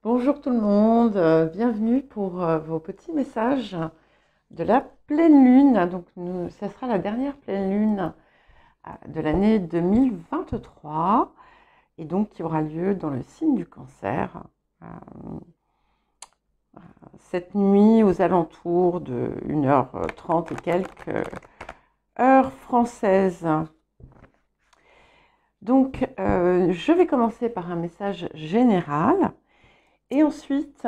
Bonjour tout le monde, bienvenue pour vos petits messages de la pleine lune. Donc, ça sera la dernière pleine lune de l'année 2023 et donc qui aura lieu dans le signe du Cancer euh, cette nuit aux alentours de 1h30 et quelques heure française. Donc, je vais commencer par un message général. Et ensuite,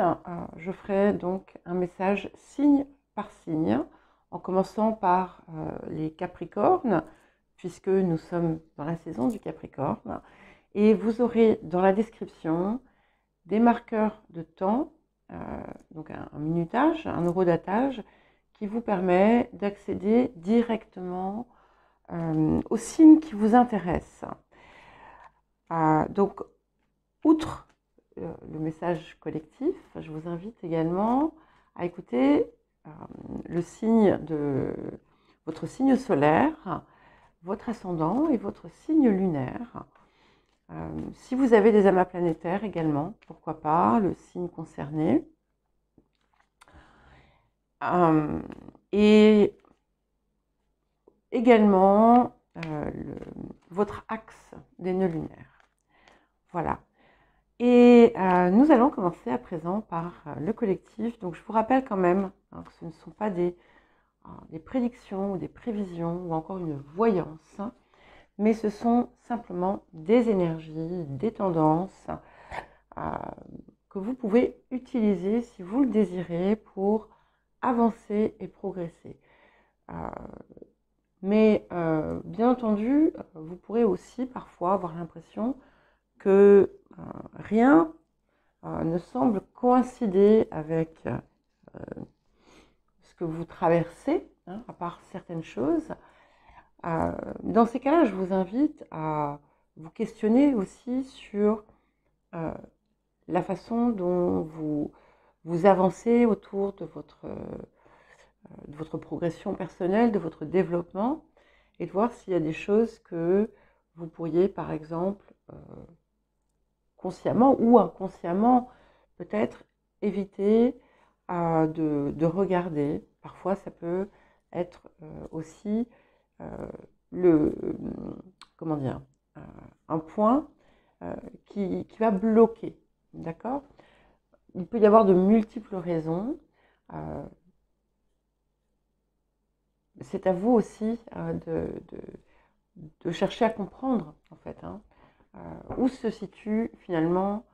je ferai donc un message signe par signe, en commençant par les Capricornes, puisque nous sommes dans la saison du Capricorne. Et vous aurez dans la description des marqueurs de temps, donc un minutage, un horodatage, qui vous permet d'accéder directement aux signes qui vous intéressent. Donc, outre le message collectif, je vous invite également à écouter le signe de votre signe solaire, votre ascendant et votre signe lunaire. Si vous avez des amas planétaires également, pourquoi pas, le signe concerné. Et également votre axe des nœuds lunaires. Voilà. Et nous allons commencer à présent par le collectif. Donc je vous rappelle quand même que ce ne sont pas des prédictions ou des prévisions ou encore une voyance, mais ce sont simplement des énergies, des tendances que vous pouvez utiliser si vous le désirez pour avancer et progresser. Mais bien entendu, vous pourrez aussi parfois avoir l'impression que rien ne semble coïncider avec ce que vous traversez, à part certaines choses. Dans ces cas-là, je vous invite à vous questionner aussi sur la façon dont vous avancez autour de votre progression personnelle, de votre développement, et de voir s'il y a des choses que vous pourriez, par exemple, consciemment ou inconsciemment, peut-être éviter de regarder. Parfois, ça peut être aussi comment dire, un point qui va bloquer, d'accord? Il peut y avoir de multiples raisons. C'est à vous aussi de chercher à comprendre, en fait, où se situe finalement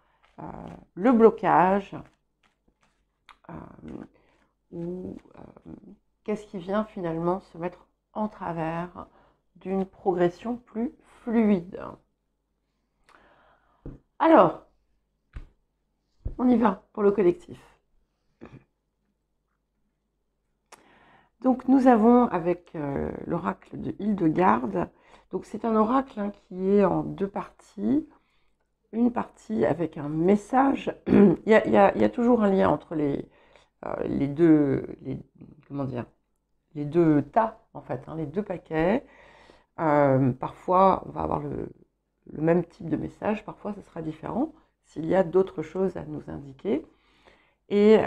le blocage, ou qu'est-ce qui vient finalement se mettre en travers d'une progression plus fluide. Alors, on y va pour le collectif. Donc nous avons avec l'oracle de Hildegarde, donc c'est un oracle qui est en deux parties. Une partie avec un message. il y a toujours un lien entre les deux, les deux tas, en fait, les deux paquets. Parfois, on va avoir le même type de message, parfois, ce sera différent, s'il y a d'autres choses à nous indiquer. Et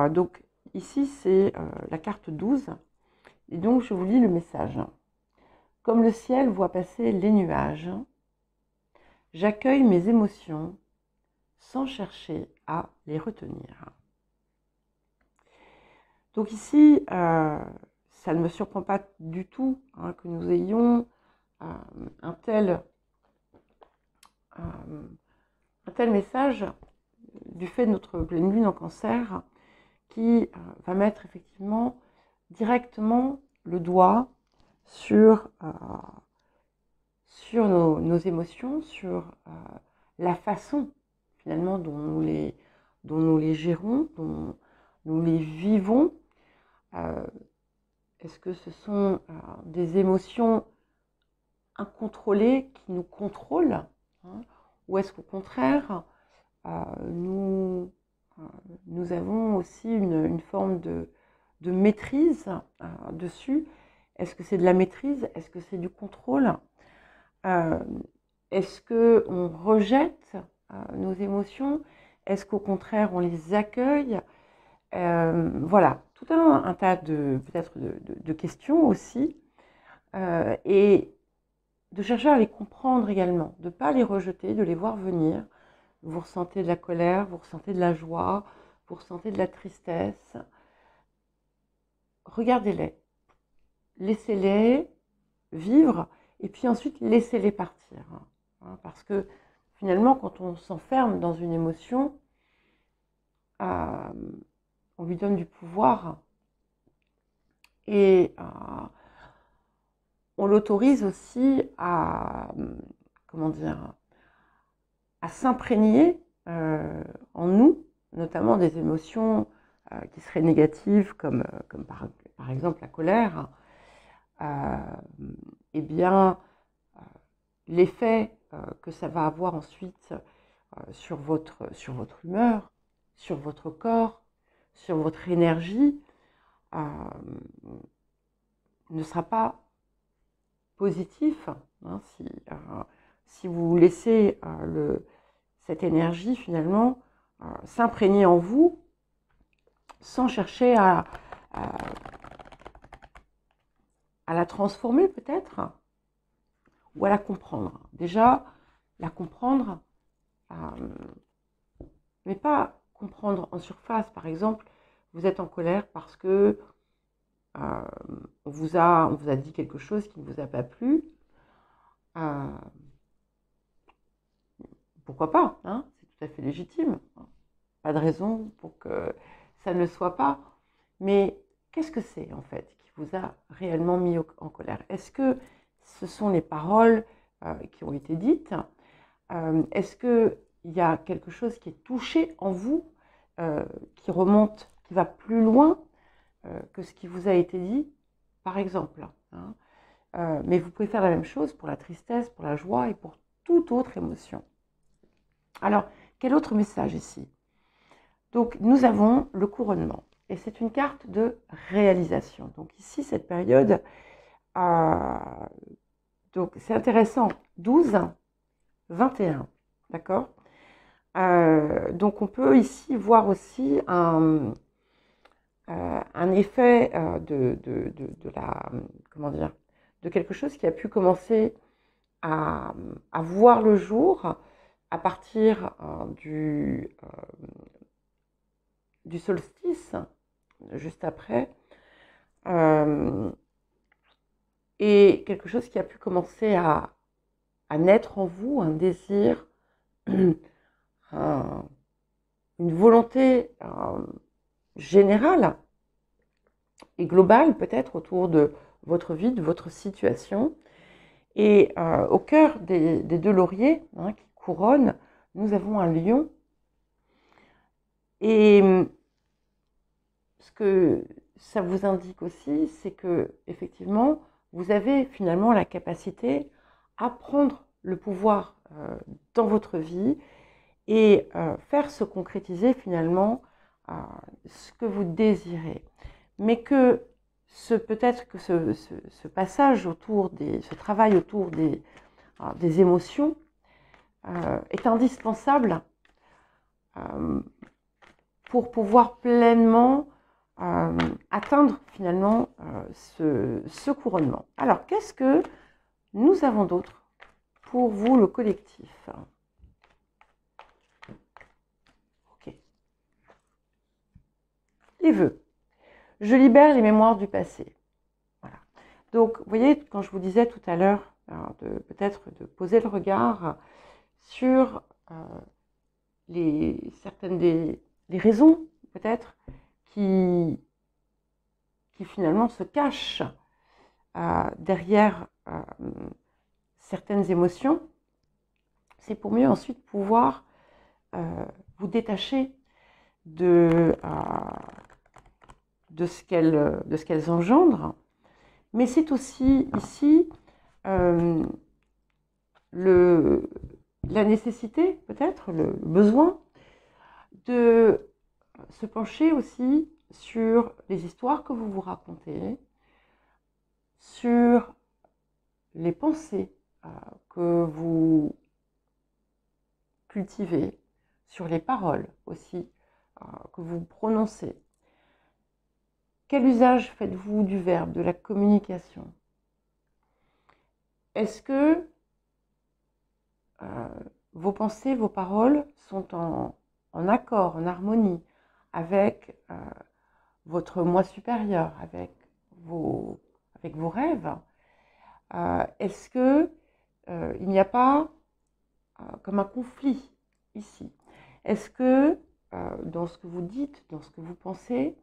donc, ici, c'est la carte 12. Et donc, je vous lis le message. Comme le ciel voit passer les nuages, j'accueille mes émotions sans chercher à les retenir. Donc ici, ça ne me surprend pas du tout que nous ayons un tel message du fait de notre pleine lune en Cancer qui va mettre effectivement directement le doigt sur nos émotions, sur la façon finalement dont nous les gérons, dont nous les vivons. Est-ce que ce sont des émotions incontrôlées qui nous contrôlent, ou est-ce qu'au contraire, nous avons aussi une forme de maîtrise dessus? Est-ce que c'est de la maîtrise? Est-ce que c'est du contrôle? Est-ce qu'on rejette nos émotions? Est-ce qu'au contraire, on les accueille? Voilà, tout un tas peut-être de questions aussi. Et de chercher à les comprendre également, de ne pas les rejeter, de les voir venir. Vous ressentez de la colère, vous ressentez de la joie, vous ressentez de la tristesse. Regardez-les, laissez-les vivre et puis ensuite laissez-les partir. Parce que finalement, quand on s'enferme dans une émotion, on lui donne du pouvoir et on l'autorise aussi à, comment dire, à s'imprégner en nous, notamment des émotions qui seraient négatives, comme par exemple la colère. Eh bien, l'effet que ça va avoir ensuite sur votre humeur, sur votre corps, sur votre énergie, ne sera pas positif, hein, si vous laissez cette énergie finalement s'imprégner en vous sans chercher à la transformer peut-être ou à la comprendre. Déjà, la comprendre, mais pas comprendre en surface. Par exemple, vous êtes en colère parce que on vous a dit quelque chose qui ne vous a pas plu. Pourquoi pas, hein, c'est tout à fait légitime. Pas de raison pour que ça ne le soit pas. Mais qu'est-ce que c'est en fait qui vous a réellement mis en colère? Est-ce que ce sont les paroles qui ont été dites? Est-ce qu'il y a quelque chose qui est touché en vous, qui remonte, qui va plus loin que ce qui vous a été dit, par exemple, hein? Mais vous pouvez faire la même chose pour la tristesse, pour la joie et pour toute autre émotion. Alors, quel autre message ici? Donc, nous avons le couronnement. Et c'est une carte de réalisation. Donc ici, cette période, donc c'est intéressant, 12, 21, d'accord? Donc on peut ici voir aussi un effet de la, comment dire, de quelque chose qui a pu commencer à voir le jour à partir du solstice, juste après, et quelque chose qui a pu commencer à naître en vous, un désir, une volonté générale et globale peut-être autour de votre vie, de votre situation. Et au cœur des deux lauriers qui couronnent, nous avons un lion. Et ce que ça vous indique aussi, c'est que effectivement, vous avez finalement la capacité à prendre le pouvoir dans votre vie et faire se concrétiser finalement ce que vous désirez. Mais que peut-être que ce passage autour ce travail autour des émotions est indispensable pour pouvoir pleinement atteindre finalement ce couronnement. Alors, qu'est-ce que nous avons d'autre pour vous, le collectif? Ok. Les vœux. Je libère les mémoires du passé. Voilà. Donc, vous voyez, quand je vous disais tout à l'heure, peut-être de poser le regard sur certaines des raisons, peut-être, qui finalement se cachent derrière certaines émotions, c'est pour mieux ensuite pouvoir vous détacher de ce qu'elles engendrent. Mais c'est aussi ici la nécessité, peut-être, le besoin de se pencher aussi sur les histoires que vous vous racontez, sur les pensées que vous cultivez, sur les paroles aussi que vous prononcez. Quel usage faites-vous du verbe, de la communication? Est-ce que vos pensées, vos paroles sont en accord, en harmonie avec votre moi supérieur, avec vos rêves? Est-ce que il n'y a pas comme un conflit ici? Est-ce que dans ce que vous dites, dans ce que vous pensez,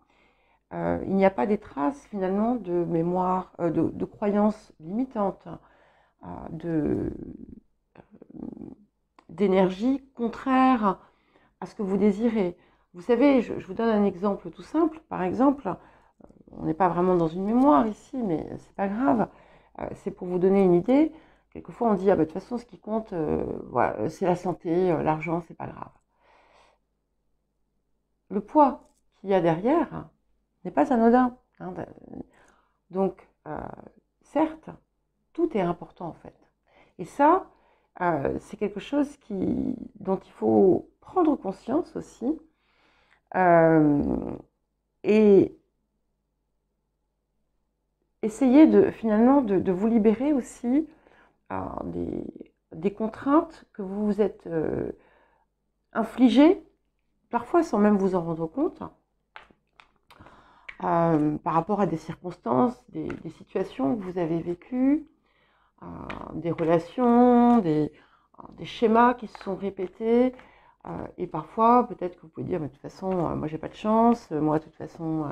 il n'y a pas des traces finalement de mémoire, de croyances limitantes, d'énergie contraire à ce que vous désirez? Vous savez, je vous donne un exemple tout simple. Par exemple, on n'est pas vraiment dans une mémoire ici, mais c'est pas grave. C'est pour vous donner une idée. Quelquefois, on dit ah bah, de toute façon, ce qui compte, voilà, c'est la santé, l'argent, c'est pas grave. Le poids qu'il y a derrière n'est pas anodin. Hein. Donc, certes, tout est important en fait. Et ça, c'est quelque chose dont il faut prendre conscience aussi. Et essayer finalement de vous libérer aussi des contraintes que vous vous êtes infligées, parfois sans même vous en rendre compte, par rapport à des circonstances, des situations que vous avez vécues, des relations, des schémas qui se sont répétés. Et parfois, peut-être que vous pouvez dire, mais de toute façon, moi j'ai pas de chance, moi de toute façon...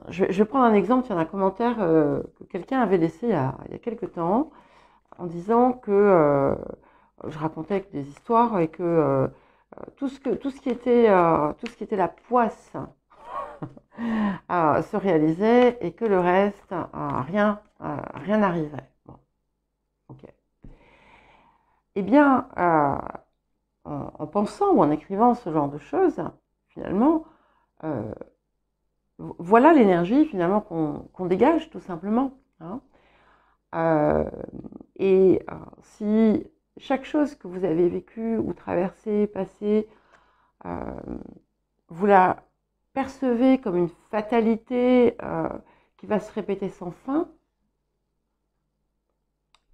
je vais prendre un exemple, il y a un commentaire que quelqu'un avait laissé il y a quelques temps, en disant que je racontais des histoires et que tout ce qui était la poisse se réalisait et que le reste, rien n'arrivait. Bon. Ok. Eh bien, en pensant ou en écrivant ce genre de choses, finalement, voilà l'énergie finalement qu'on dégage tout simplement. Hein. Et si chaque chose que vous avez vécue ou traversée, passée, vous la percevez comme une fatalité qui va se répéter sans fin,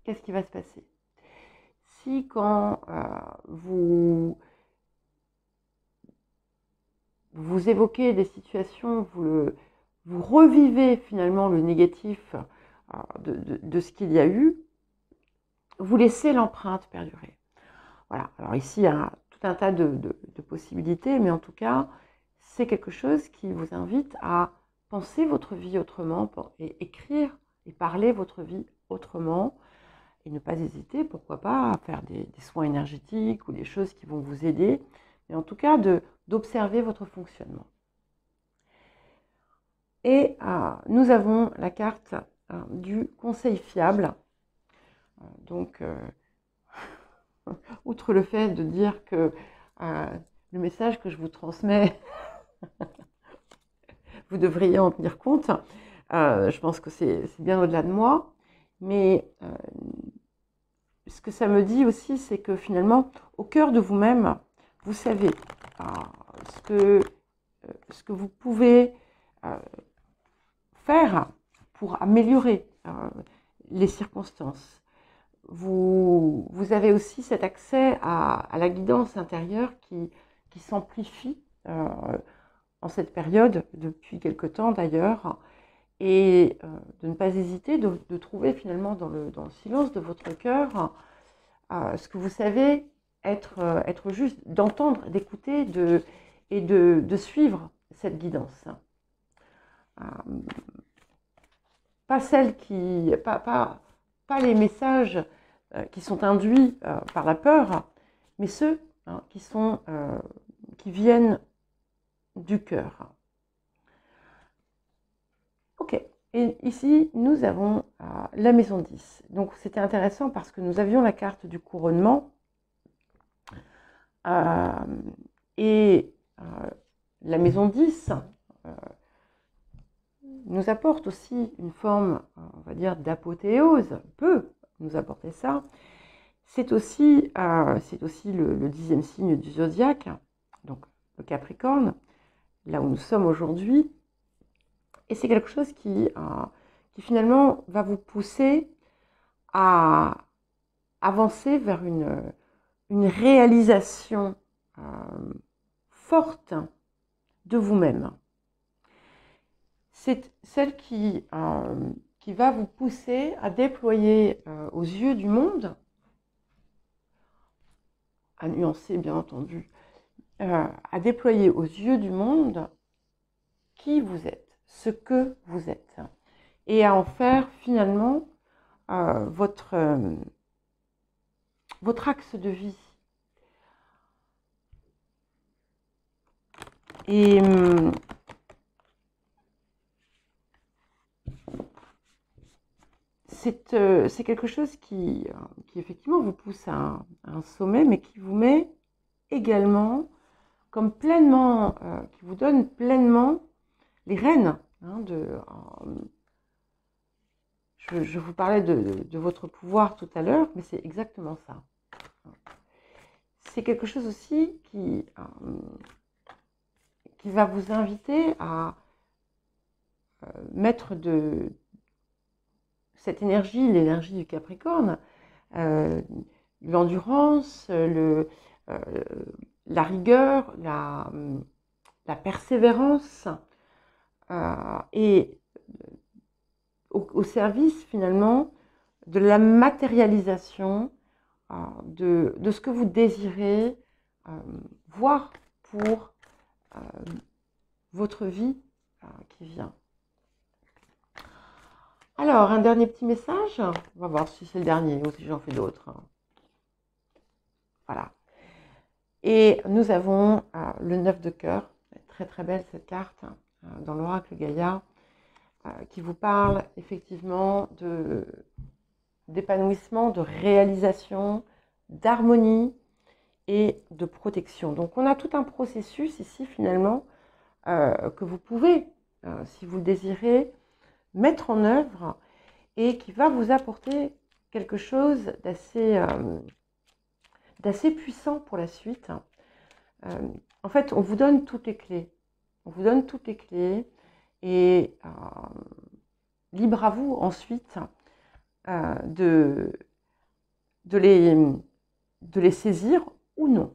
qu'est-ce qui va se passer? Si quand vous évoquez des situations, vous revivez finalement le négatif de ce qu'il y a eu, vous laissez l'empreinte perdurer. Voilà, alors ici il y a tout un tas de possibilités, mais en tout cas, c'est quelque chose qui vous invite à penser votre vie autrement, et écrire et parler votre vie autrement, et ne pas hésiter, pourquoi pas, à faire des soins énergétiques ou des choses qui vont vous aider, mais en tout cas d'observer votre fonctionnement. Et nous avons la carte du conseil fiable. Donc, outre le fait de dire que le message que je vous transmets, vous devriez en tenir compte, je pense que c'est bien au-delà de moi, mais ce que ça me dit aussi, c'est que finalement, au cœur de vous-même, vous savez ce que vous pouvez faire pour améliorer les circonstances. Vous avez aussi cet accès à la guidance intérieure qui s'amplifie en cette période, depuis quelque temps d'ailleurs, et de ne pas hésiter de trouver finalement dans le silence de votre cœur ce que vous savez être juste, d'entendre, d'écouter et de suivre cette guidance. Pas celle pas les messages qui sont induits par la peur, mais ceux qui viennent du cœur. Ok, et ici nous avons la maison 10. Donc c'était intéressant parce que nous avions la carte du couronnement et la maison 10 nous apporte aussi une forme, on va dire, d'apothéose, peut nous apporter ça. C'est aussi le 10e signe du zodiaque, donc le Capricorne, là où nous sommes aujourd'hui. Et c'est quelque chose qui finalement va vous pousser à avancer vers une réalisation forte de vous-même. C'est celle qui va vous pousser à déployer aux yeux du monde, à nuancer bien entendu, à déployer aux yeux du monde qui vous êtes, ce que vous êtes, et à en faire finalement votre axe de vie. Et c'est quelque chose qui effectivement vous pousse à un sommet, mais qui vous met également comme pleinement, qui vous donne pleinement les rênes. Je vous parlais de votre pouvoir tout à l'heure, mais c'est exactement ça. C'est quelque chose aussi qui va vous inviter à mettre de cette énergie, l'énergie du Capricorne, l'endurance, la rigueur, la persévérance, et au service finalement de la matérialisation de ce que vous désirez voir pour votre vie qui vient. Alors, un dernier petit message. On va voir si c'est le dernier ou si j'en fais d'autres. Voilà. Et nous avons le 9 de cœur. Très très belle cette carte dans l'oracle Gaïa, qui vous parle effectivement d'épanouissement, de réalisation, d'harmonie et de protection. Donc on a tout un processus ici finalement que vous pouvez, si vous le désirez, mettre en œuvre et qui va vous apporter quelque chose d'assez puissant pour la suite. En fait, on vous donne toutes les clés. On vous donne toutes les clés et libre à vous ensuite de les saisir ou non.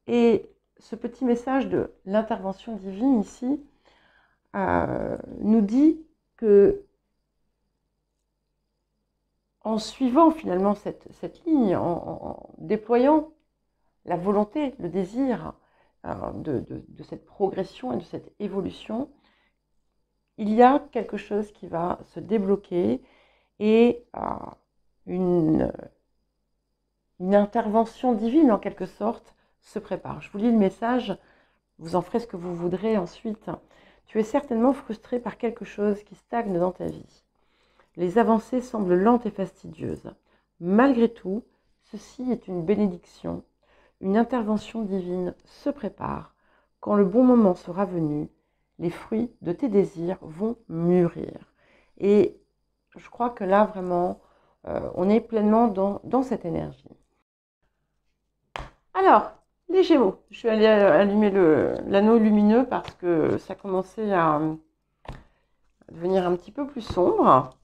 Et ce petit message de l'intervention divine ici nous dit que en suivant finalement cette ligne, en déployant la volonté, le désir de cette progression et de cette évolution, il y a quelque chose qui va se débloquer et une intervention divine en quelque sorte se prépare. Je vous lis le message, vous en ferez ce que vous voudrez ensuite. Tu es certainement frustré par quelque chose qui stagne dans ta vie. Les avancées semblent lentes et fastidieuses. Malgré tout, ceci est une bénédiction. Une intervention divine se prépare. Quand le bon moment sera venu, les fruits de tes désirs vont mûrir. Et je crois que là, vraiment, on est pleinement dans cette énergie. Alors, les Gémeaux. Je suis allée allumer l'anneau lumineux parce que ça commençait à devenir un petit peu plus sombre.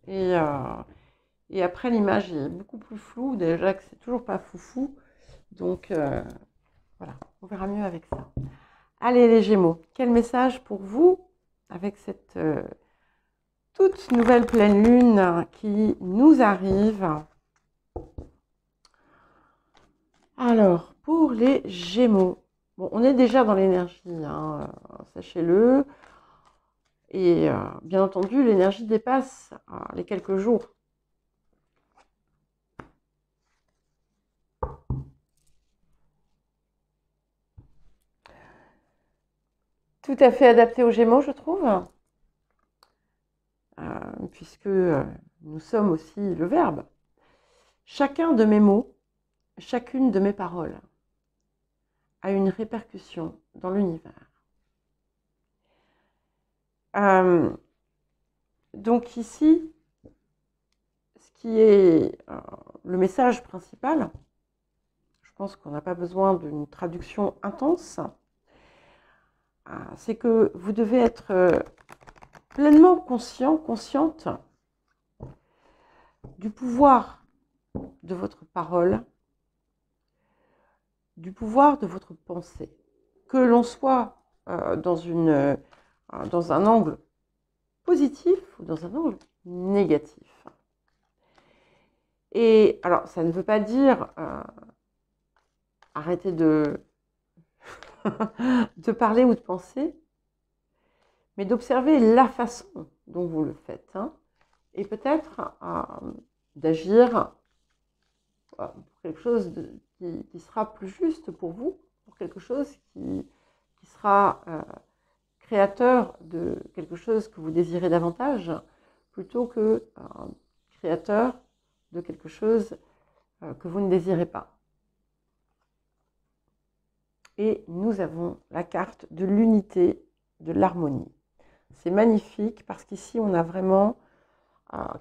Et après, l'image est beaucoup plus floue. Déjà que c'est toujours pas foufou. Donc, voilà, on verra mieux avec ça. Allez, les Gémeaux, quel message pour vous avec cette toute nouvelle pleine lune qui nous arrive? Alors, pour les Gémeaux, bon, on est déjà dans l'énergie, hein, sachez-le. Et bien entendu, l'énergie dépasse les quelques jours. Tout à fait adapté aux Gémeaux, je trouve. Puisque nous sommes aussi le verbe. Chacun de mes mots, chacune de mes paroles a une répercussion dans l'univers. Donc ici, ce qui est le message principal, je pense qu'on n'a pas besoin d'une traduction intense, c'est que vous devez être pleinement conscient, consciente du pouvoir de votre parole, du pouvoir de votre pensée. Que l'on soit dans un angle positif ou dans un angle négatif. Et alors, ça ne veut pas dire arrêter de parler ou de penser, mais d'observer la façon dont vous le faites, hein, et peut-être d'agir pour quelque chose qui sera plus juste pour vous, pour quelque chose qui sera créateur de quelque chose que vous désirez davantage, plutôt que créateur de quelque chose que vous ne désirez pas. Et nous avons la carte de l'unité, de l'harmonie. C'est magnifique parce qu'ici, on a vraiment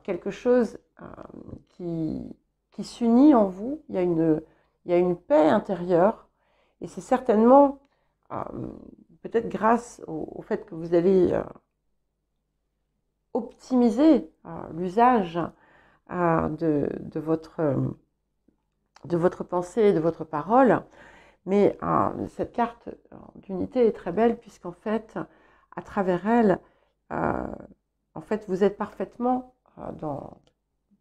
quelque chose qui s'unit en vous. Il y a une paix intérieure. Et c'est certainement, peut-être grâce au fait que vous allez optimiser l'usage de votre pensée et de votre parole. Mais cette carte d'unité est très belle puisqu'en fait, à travers elle, en fait, vous êtes parfaitement dans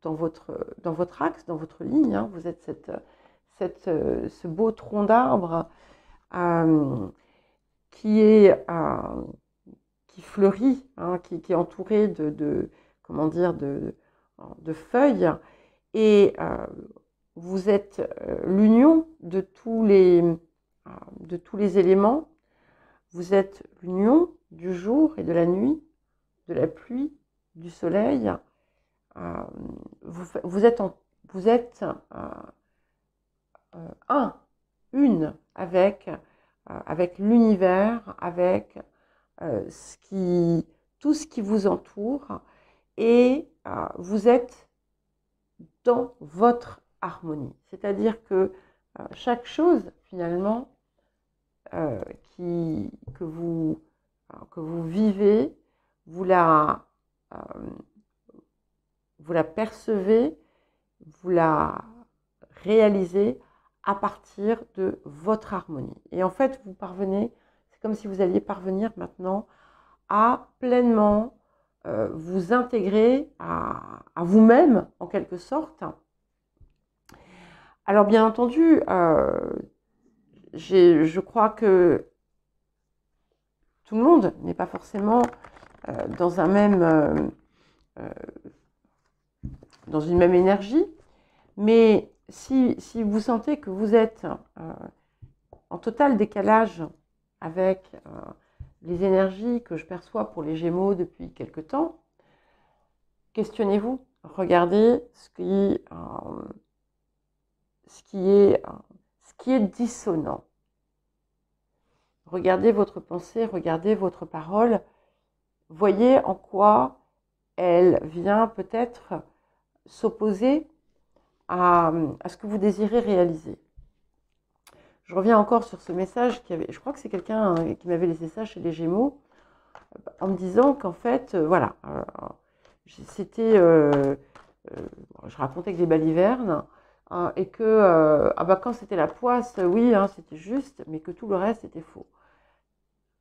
votre axe, dans votre ligne. Hein. Vous êtes ce beau tronc d'arbre qui fleurit, hein, qui est entouré comment dire, de feuilles. Et vous êtes l'union de tous les éléments. Vous êtes l'union du jour et de la nuit, de la pluie, du soleil. Vous êtes une avec l'univers, avec tout ce qui vous entoure, et vous êtes dans votre harmonie. C'est-à-dire que chaque chose, finalement, que vous vivez, vous la percevez, vous la réalisez à partir de votre harmonie. Et en fait, vous parvenez, c'est comme si vous alliez parvenir maintenant à pleinement vous intégrer à vous-même, en quelque sorte. Alors, bien entendu, je crois que tout le monde n'est pas forcément dans une même énergie, mais si vous sentez que vous êtes en total décalage avec les énergies que je perçois pour les Gémeaux depuis quelque temps, questionnez-vous, regardez ce qui est dissonant. Regardez votre pensée, regardez votre parole, voyez en quoi elle vient peut-être s'opposer à ce que vous désirez réaliser. Je reviens encore sur ce message je crois que c'est quelqu'un qui m'avait laissé ça chez les Gémeaux, en me disant qu'en fait, voilà, c'était, je racontais que des balivernes, et que quand c'était la poisse, oui, hein, c'était juste, mais que tout le reste était faux.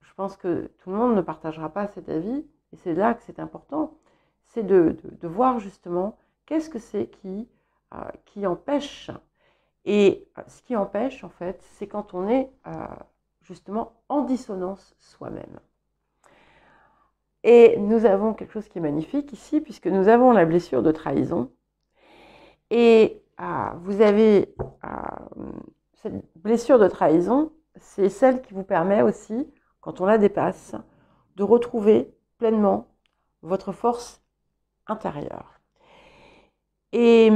Je pense que tout le monde ne partagera pas cet avis, et c'est là que c'est important, c'est de voir justement qu'est-ce que c'est qui empêche. Et ce qui empêche, en fait, c'est quand on est justement en dissonance soi-même. Et nous avons quelque chose qui est magnifique ici, puisque nous avons la blessure de trahison. Et vous avez cette blessure de trahison, c'est celle qui vous permet aussi, quand on la dépasse, de retrouver pleinement votre force intérieure. Et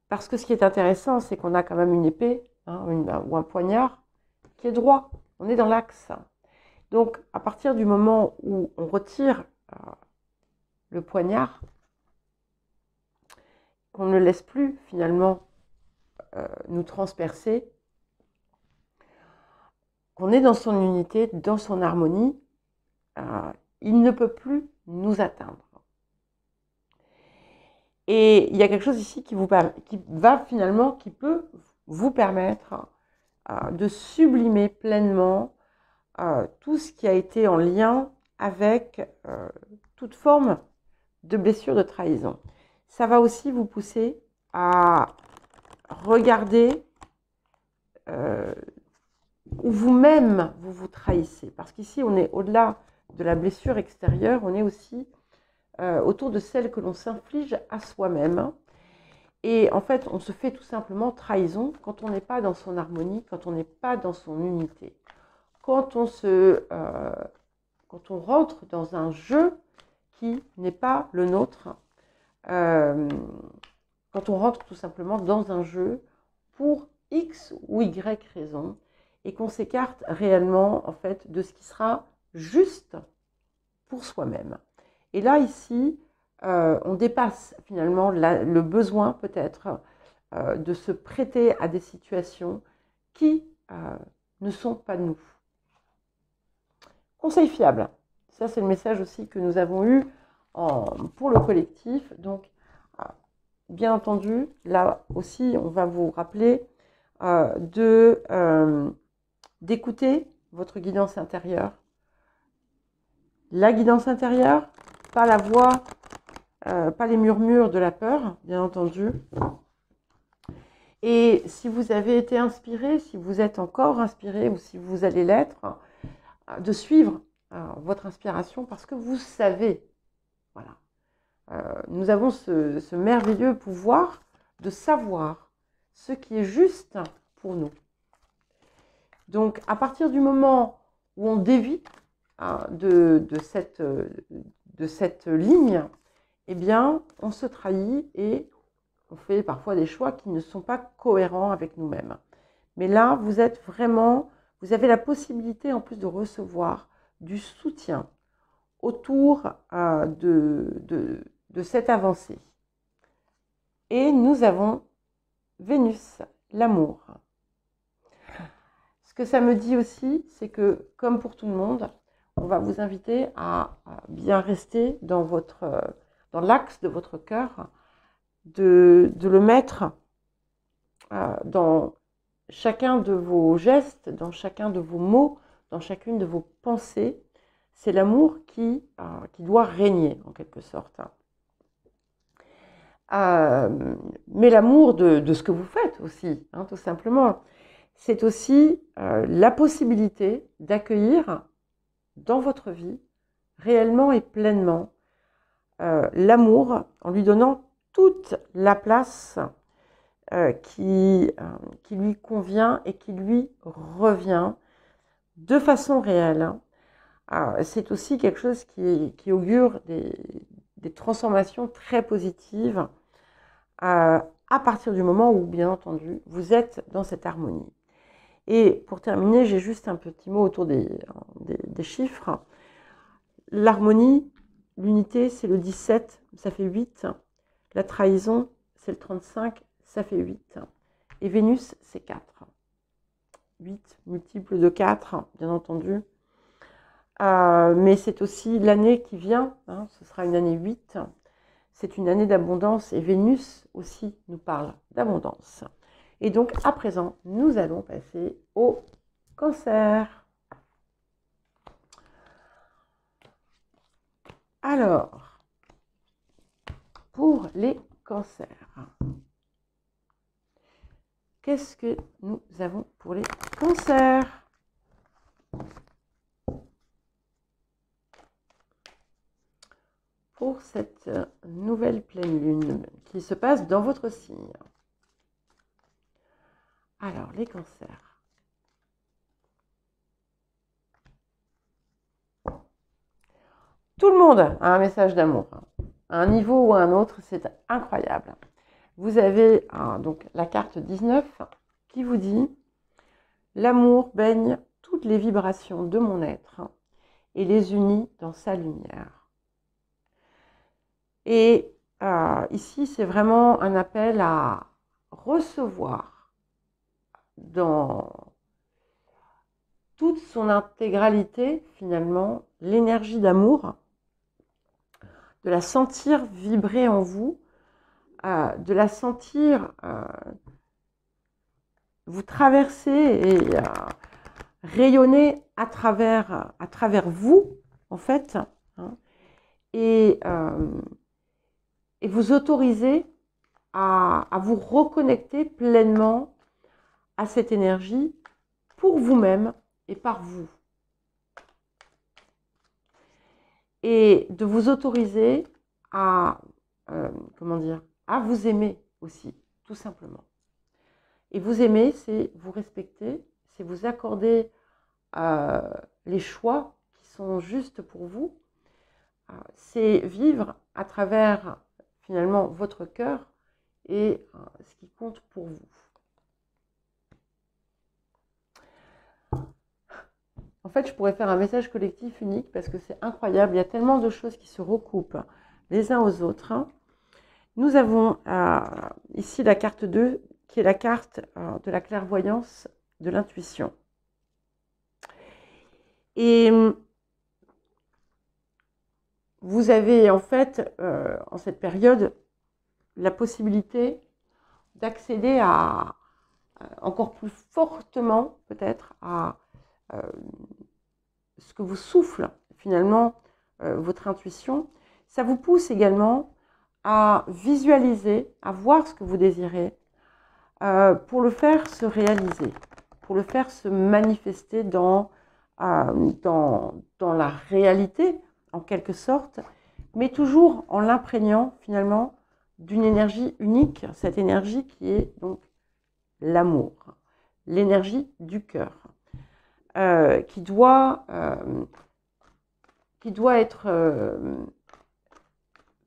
parce que ce qui est intéressant, c'est qu'on a quand même une épée, hein, ou un poignard, qui est droit. On est dans l'axe. Donc, à partir du moment où on retire le poignard, qu'on ne laisse plus finalement nous transpercer, qu'on est dans son unité, dans son harmonie, il ne peut plus nous atteindre. Et il y a quelque chose ici qui peut vous permettre de sublimer pleinement tout ce qui a été en lien avec toute forme de blessure, de trahison. Ça va aussi vous pousser à regarder où vous-même vous trahissez. Parce qu'ici, on est au-delà de la blessure extérieure, on est aussi autour de celle que l'on s'inflige à soi-même. Et en fait, on se fait tout simplement trahison quand on n'est pas dans son harmonie, quand on n'est pas dans son unité. Quand on rentre dans un jeu qui n'est pas le nôtre, quand on rentre tout simplement dans un jeu pour X ou Y raison, et qu'on s'écarte réellement en fait de ce qui sera juste pour soi-même. Et là, ici, on dépasse finalement le besoin peut-être de se prêter à des situations qui ne sont pas nous. Conseil fiable. Ça, c'est le message aussi que nous avons eu pour le collectif. Donc, bien entendu, là aussi, on va vous rappeler d'écouter votre guidance intérieure. La guidance intérieure, pas la voix, pas les murmures de la peur, bien entendu. Et si vous avez été inspiré, si vous êtes encore inspiré ou si vous allez l'être, de suivre votre inspiration parce que vous savez, voilà. Nous avons ce merveilleux pouvoir de savoir ce qui est juste pour nous. Donc, à partir du moment où on dévie de cette ligne, eh bien, on se trahit et on fait parfois des choix qui ne sont pas cohérents avec nous-mêmes. Mais là, vous avez la possibilité en plus de recevoir du soutien autour de cette avancée. Et nous avons Vénus, l'amour. Ce que ça me dit aussi, c'est que, comme pour tout le monde, on va vous inviter à bien rester dans l'axe de votre cœur, de le mettre dans chacun de vos gestes, dans chacun de vos mots, dans chacune de vos pensées. C'est l'amour qui doit régner, en quelque sorte. Mais l'amour de ce que vous faites aussi, hein, tout simplement. C'est aussi la possibilité d'accueillir dans votre vie, réellement et pleinement, l'amour en lui donnant toute la place qui lui convient et qui lui revient de façon réelle. C'est aussi quelque chose qui augure des transformations très positives à partir du moment où, bien entendu, vous êtes dans cette harmonie. Et pour terminer, j'ai juste un petit mot autour des chiffres. L'harmonie, l'unité, c'est le 17, ça fait 8. La trahison, c'est le 35, ça fait 8. Et Vénus, c'est 4. 8 multiples de 4, bien entendu. Mais c'est aussi l'année qui vient, hein, ce sera une année 8. C'est une année d'abondance et Vénus aussi nous parle d'abondance. Et donc, à présent, nous allons passer au Cancer. Alors, pour les cancers, qu'est-ce que nous avons pour les cancers? Pour cette nouvelle pleine lune qui se passe dans votre signe. Alors, les cancers. Tout le monde a un message d'amour. À un niveau ou à un autre, c'est incroyable. Vous avez donc la carte 19 qui vous dit « L'amour baigne toutes les vibrations de mon être et les unit dans sa lumière. » Et ici, c'est vraiment un appel à recevoir dans toute son intégralité, finalement, l'énergie d'amour, de la sentir vibrer en vous, de la sentir vous traverser et rayonner à travers vous, en fait, hein, et vous autoriser à vous reconnecter pleinement à cette énergie pour vous-même et par vous. Et de vous autoriser à, comment dire, à vous aimer aussi, tout simplement. Et vous aimer, c'est vous respecter, c'est vous accorder les choix qui sont justes pour vous, c'est vivre à travers finalement votre cœur et ce qui compte pour vous. En fait, je pourrais faire un message collectif unique parce que c'est incroyable, il y a tellement de choses qui se recoupent les uns aux autres. Nous avons ici la carte 2, qui est la carte de la clairvoyance, de l'intuition. Et vous avez en fait, en cette période, la possibilité d'accéder à encore plus fortement, peut-être, à ce que vous souffle finalement votre intuition. Ça vous pousse également à visualiser, à voir ce que vous désirez, pour le faire se réaliser, pour le faire se manifester dans la réalité, en quelque sorte, mais toujours en l'imprégnant finalement d'une énergie unique, cette énergie qui est donc l'amour, l'énergie du cœur, qui doit être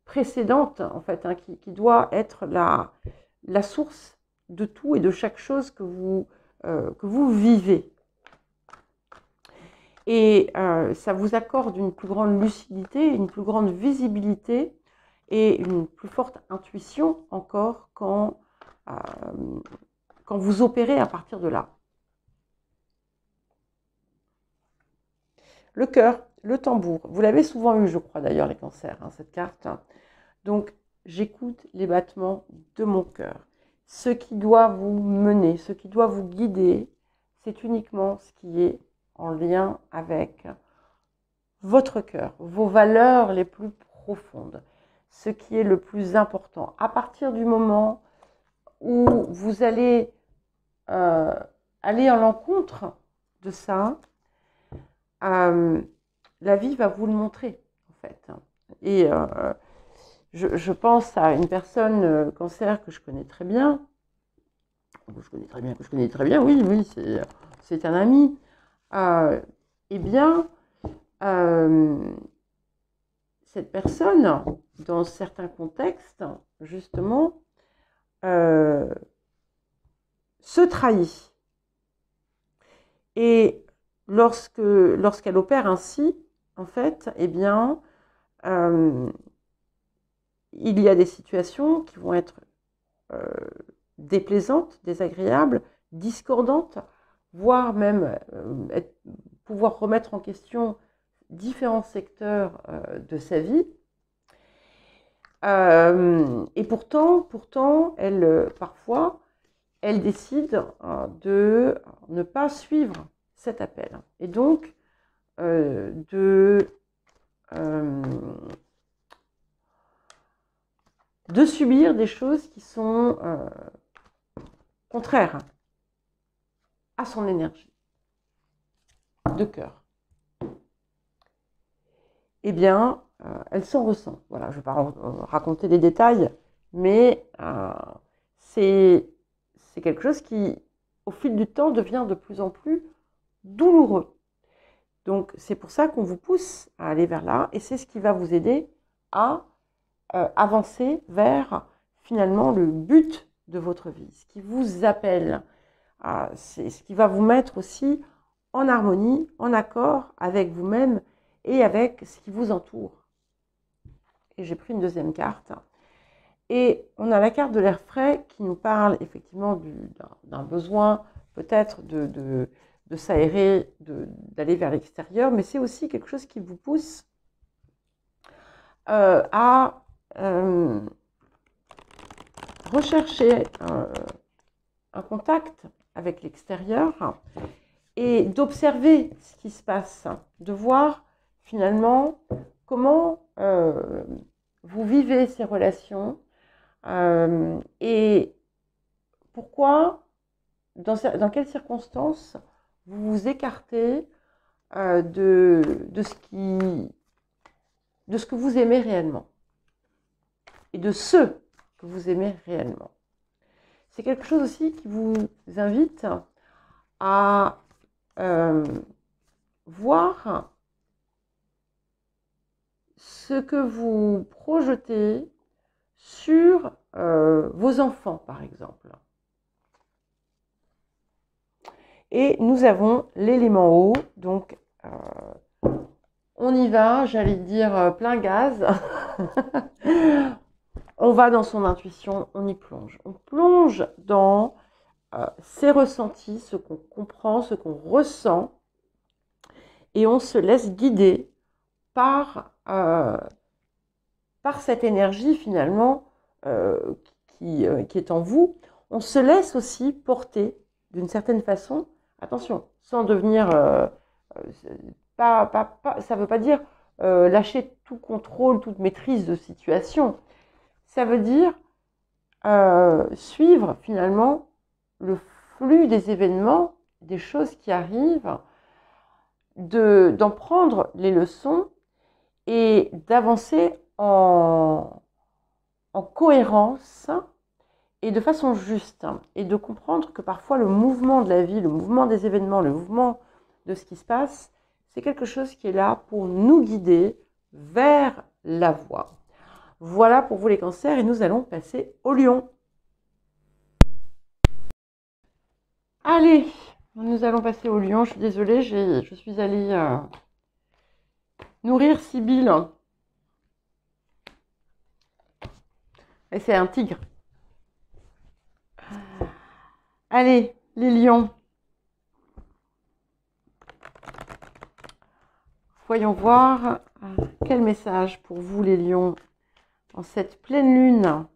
précédente, en fait, hein, qui doit être la source de tout et de chaque chose que vous vivez. Et ça vous accorde une plus grande lucidité, une plus grande visibilité et une plus forte intuition encore quand vous opérez à partir de là. Le cœur, le tambour. Vous l'avez souvent eu, je crois d'ailleurs, les cancers, hein, cette carte. Donc, j'écoute les battements de mon cœur. Ce qui doit vous mener, ce qui doit vous guider, c'est uniquement ce qui est en lien avec votre cœur, vos valeurs les plus profondes, ce qui est le plus important. À partir du moment où vous allez aller à l'encontre de ça, la vie va vous le montrer, en fait. Et je pense à une personne cancer que je connais très bien. Que je connais très bien, oui, c'est un ami. Eh bien, cette personne, dans certains contextes, justement, se trahit. Et lorsqu'elle opère ainsi, en fait, eh bien, il y a des situations qui vont être déplaisantes, désagréables, discordantes, voire même pouvoir remettre en question différents secteurs de sa vie. Et pourtant, parfois, elle décide de ne pas suivre cet appel. Et donc, de subir des choses qui sont contraires à son énergie de cœur. Eh bien, elle s'en ressent. Voilà, je ne vais pas raconter les détails, mais c'est quelque chose qui, au fil du temps, devient de plus en plus douloureux. Donc, c'est pour ça qu'on vous pousse à aller vers là, et c'est ce qui va vous aider à avancer vers, finalement, le but de votre vie, ce qui vous appelle. C'est ce qui va vous mettre aussi en harmonie, en accord avec vous-même et avec ce qui vous entoure. Et j'ai pris une deuxième carte. Et on a la carte de l'air frais qui nous parle effectivement d'un besoin peut-être de s'aérer, d'aller vers l'extérieur, mais c'est aussi quelque chose qui vous pousse à rechercher un contact avec l'extérieur et d'observer ce qui se passe, de voir finalement comment vous vivez ces relations et pourquoi, dans quelles circonstances vous vous écartez de ce que vous aimez réellement et de ceux que vous aimez réellement. C'est quelque chose aussi qui vous invite à voir ce que vous projetez sur vos enfants, par exemple. Et nous avons l'élément eau, donc on y va, j'allais dire plein gaz. On va dans son intuition, on y plonge. On plonge dans ses ressentis, ce qu'on comprend, ce qu'on ressent, et on se laisse guider par cette énergie finalement qui est en vous. On se laisse aussi porter d'une certaine façon, attention, sans devenir, ça ne veut pas dire lâcher tout contrôle, toute maîtrise de situation. Ça veut dire suivre finalement le flux des événements, des choses qui arrivent, d'en prendre les leçons et d'avancer en cohérence et de façon juste, et de comprendre que parfois le mouvement de la vie, le mouvement des événements, le mouvement de ce qui se passe, c'est quelque chose qui est là pour nous guider vers la voie. Voilà pour vous les cancers, et nous allons passer au lion. Allez, nous allons passer au lion. Je suis désolée, je suis allée nourrir Sibylle. Et c'est un tigre. Allez, les lions. Voyons voir quel message pour vous, les lions, en cette pleine lune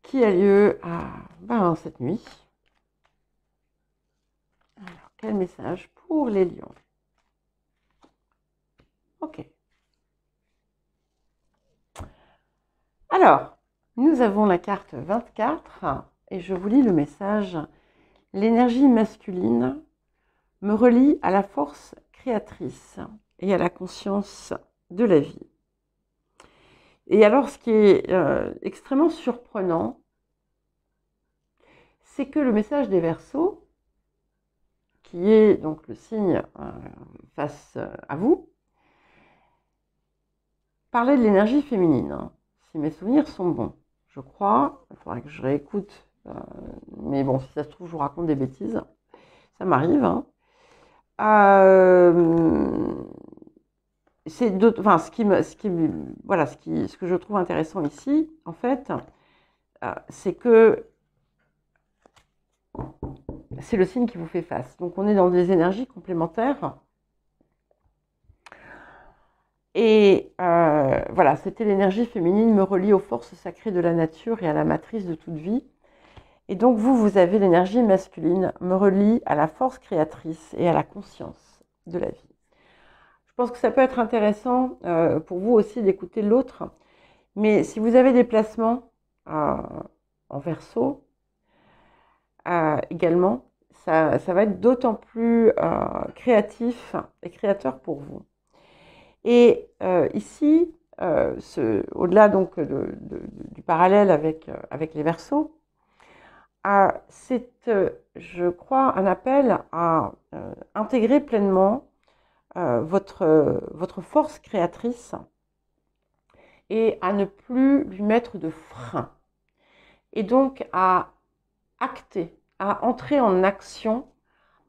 qui a lieu cette nuit. Alors, quel message pour les lions? Ok. Alors, nous avons la carte 24 et je vous lis le message. L'énergie masculine me relie à la force créatrice et à la conscience de la vie. Et alors, ce qui est extrêmement surprenant, c'est que le message des Verseaux, qui est donc le signe face à vous, parlait de l'énergie féminine. Si mes souvenirs sont bons, je crois, il faudra que je réécoute, mais bon, si ça se trouve, je vous raconte des bêtises, ça m'arrive. C'est ce que je trouve intéressant ici, en fait, c'est que c'est le signe qui vous fait face. Donc on est dans des énergies complémentaires. Et voilà, c'était l'énergie féminine me relie aux forces sacrées de la nature et à la matrice de toute vie. Et donc vous avez l'énergie masculine me relie à la force créatrice et à la conscience de la vie. Je pense que ça peut être intéressant pour vous aussi d'écouter l'autre. Mais si vous avez des placements en Verseau, également, ça va être d'autant plus créatif et créateur pour vous. Et ici, au-delà donc du parallèle avec les Verseaux, c'est, je crois, un appel à intégrer pleinement votre force créatrice et à ne plus lui mettre de frein. Et donc à acter, à entrer en action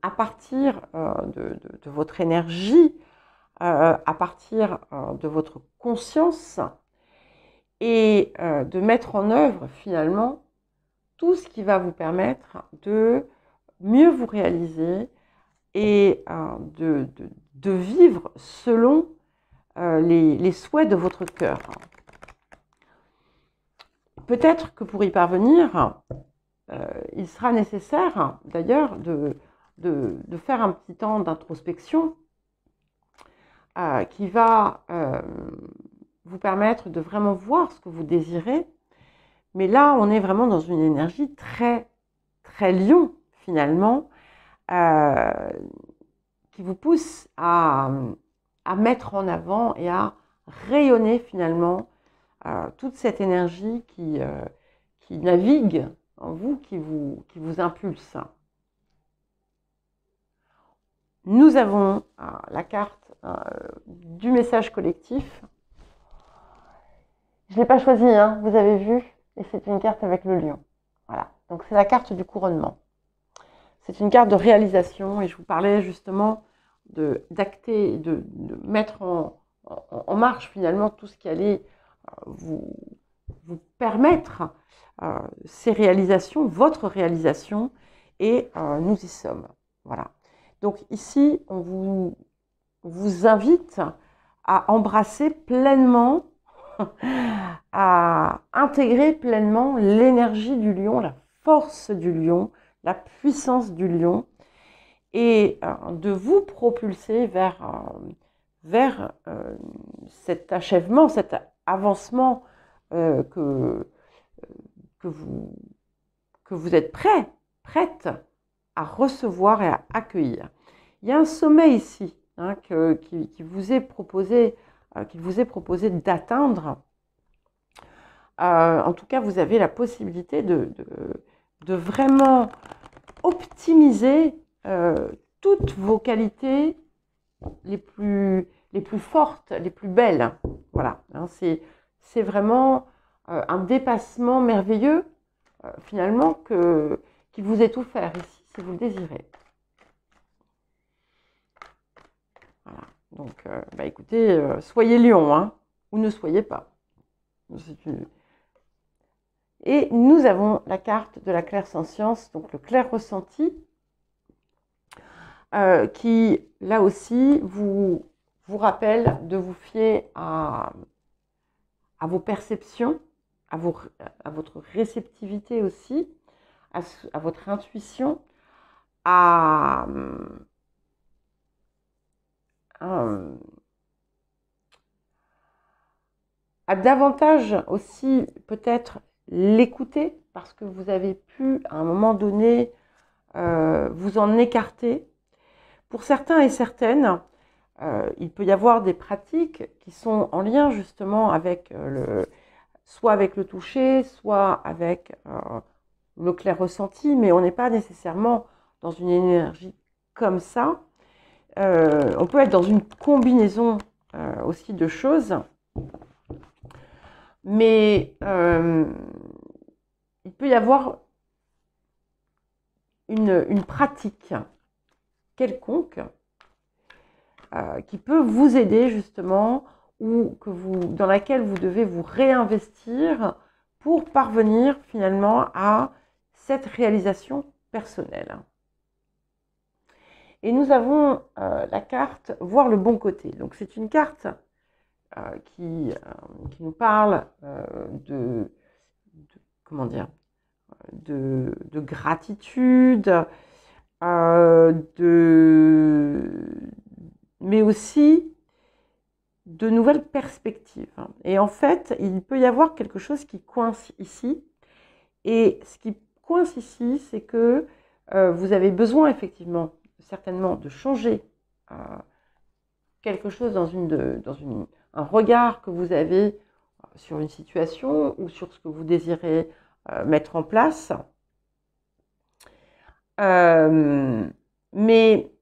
à partir de votre énergie à partir de votre conscience et de mettre en œuvre finalement tout ce qui va vous permettre de mieux vous réaliser et de vivre selon les souhaits de votre cœur. Peut-être que pour y parvenir, il sera nécessaire d'ailleurs de faire un petit temps d'introspection qui va vous permettre de vraiment voir ce que vous désirez. Mais là, on est vraiment dans une énergie très, très lion, finalement, qui vous pousse à mettre en avant et à rayonner, finalement, toute cette énergie qui navigue en vous, qui vous impulse. Nous avons la carte du message collectif. Je ne l'ai pas choisi, hein, vous avez vu, et c'est une carte avec le lion. Voilà, donc c'est la carte du couronnement. C'est une carte de réalisation, et je vous parlais justement d'acter, de mettre en marche finalement tout ce qui allait vous permettre ces réalisations, votre réalisation, et nous y sommes. Voilà. Donc ici, on vous invite à embrasser pleinement, à intégrer pleinement l'énergie du lion, la force du lion, la puissance du lion, et de vous propulser vers cet achèvement, cet avancement que vous êtes prête à recevoir et à accueillir. Il y a un sommet ici hein, qui vous est proposé d'atteindre. En tout cas, vous avez la possibilité de vraiment optimiser toutes vos qualités les plus fortes, les plus belles. Voilà, hein, c'est vraiment un dépassement merveilleux, finalement, qui vous est offert ici, si vous le désirez. Voilà, donc, écoutez, soyez lion, hein, ou ne soyez pas. Et nous avons la carte de la clairsentience, donc le clair ressenti, qui, là aussi, vous rappelle de vous fier à vos perceptions, à votre réceptivité aussi, à votre intuition, à davantage aussi peut-être l'écouter, parce que vous avez pu, à un moment donné, vous en écarter. Pour certains et certaines, il peut y avoir des pratiques qui sont en lien justement avec soit avec le toucher, soit avec le clair ressenti, mais on n'est pas nécessairement dans une énergie comme ça. On peut être dans une combinaison aussi de choses, mais il peut y avoir une pratique quelconque qui peut vous aider justement ou dans laquelle vous devez vous réinvestir pour parvenir finalement à cette réalisation personnelle. Et nous avons la carte « Voir le bon côté ». Donc c'est une carte qui nous parle comment dire, de gratitude, mais aussi de nouvelles perspectives. Et en fait, il peut y avoir quelque chose qui coince ici. Et ce qui coince ici, c'est que vous avez besoin effectivement, certainement, de changer quelque chose dans un regard que vous avez sur une situation ou sur ce que vous désirez mettre en place. Mais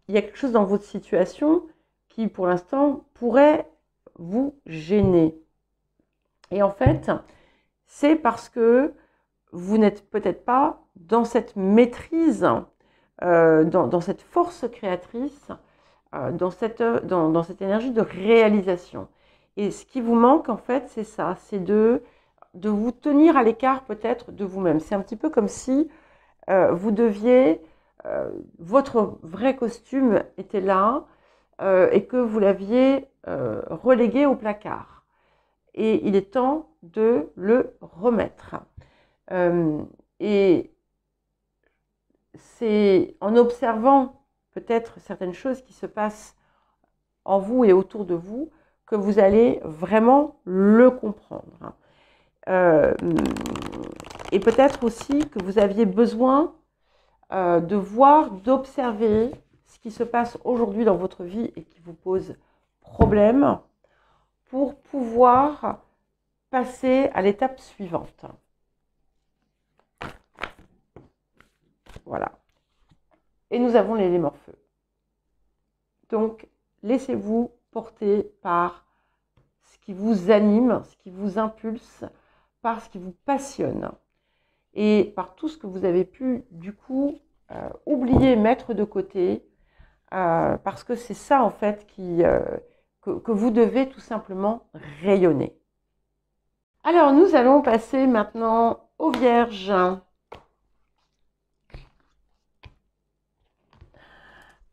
il y a quelque chose dans votre situation qui, pour l'instant, pourrait vous gêner. Et en fait, c'est parce que vous n'êtes peut-être pas dans cette maîtrise, dans cette force créatrice dans cette énergie de réalisation. Et ce qui vous manque, en fait, c'est ça, c'est de vous tenir à l'écart peut-être de vous-même. C'est un petit peu comme si vous deviez, votre vrai costume était là et que vous l'aviez relégué au placard. Et il est temps de le remettre. Et c'est en observant peut-être certaines choses qui se passent en vous et autour de vous que vous allez vraiment le comprendre. Et peut-être aussi que vous aviez besoin de voir, d'observer ce qui se passe aujourd'hui dans votre vie et qui vous pose problème pour pouvoir passer à l'étape suivante. Voilà. Et nous avons l'élément feu. Donc, laissez-vous porter par ce qui vous anime, ce qui vous impulse, par ce qui vous passionne et par tout ce que vous avez pu, du coup, oublier, mettre de côté, parce que c'est ça, en fait, que vous devez tout simplement rayonner. Alors, nous allons passer maintenant aux Vierges.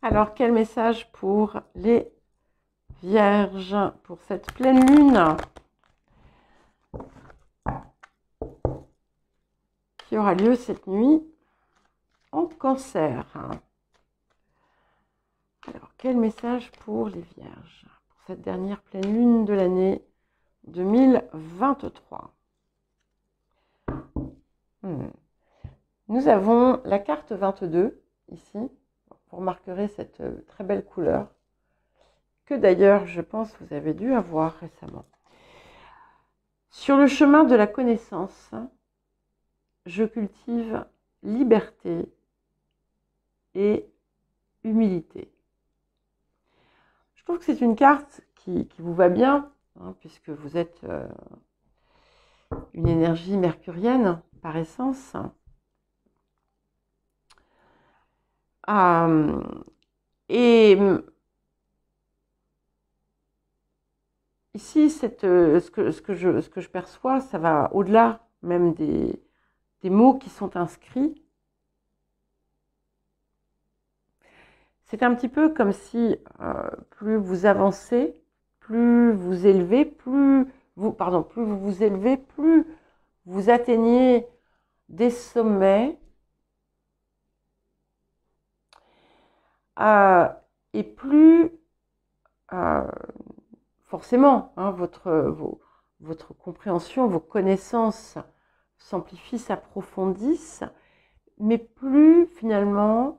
Alors, quel message pour les Vierges pour cette pleine lune qui aura lieu cette nuit en Cancer? Alors, quel message pour les Vierges pour cette dernière pleine lune de l'année 2023? Nous avons la carte 22 ici. Vous remarquerez cette très belle couleur que d'ailleurs, je pense, vous avez dû avoir récemment. Sur le chemin de la connaissance, je cultive liberté et humilité. Je trouve que c'est une carte qui vous va bien, hein, puisque vous êtes une énergie mercurienne par essence. Et ici, ce que je perçois, ça va au-delà même des mots qui sont inscrits. C'est un petit peu comme si plus vous avancez, plus vous élevez, plus vous vous élevez, plus vous atteignez des sommets. Et plus forcément, hein, votre compréhension, vos connaissances s'amplifient, s'approfondissent, mais plus finalement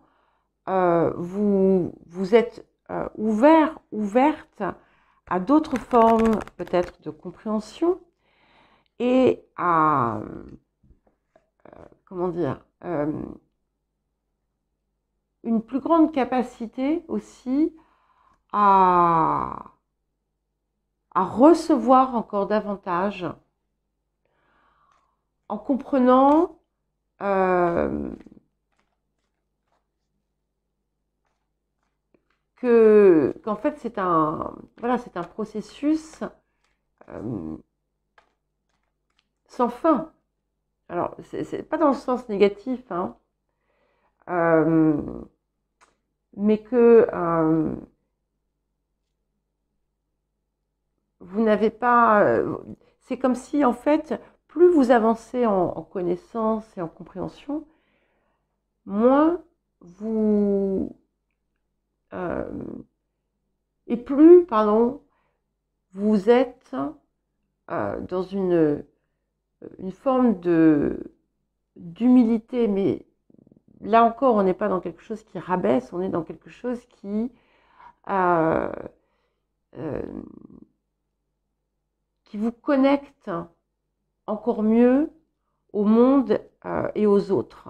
vous êtes ouverte à d'autres formes peut-être de compréhension et à, comment dire, une plus grande capacité aussi à recevoir encore davantage en comprenant qu'en fait c'est un processus sans fin. Alors c'est pas dans le sens négatif, hein, mais que vous n'avez pas... c'est comme si, en fait, plus vous avancez en connaissance et en compréhension, moins vous... et plus, pardon, vous êtes dans une forme d'humilité, mais là encore, on n'est pas dans quelque chose qui rabaisse, on est dans quelque chose qui vous connecte encore mieux au monde et aux autres.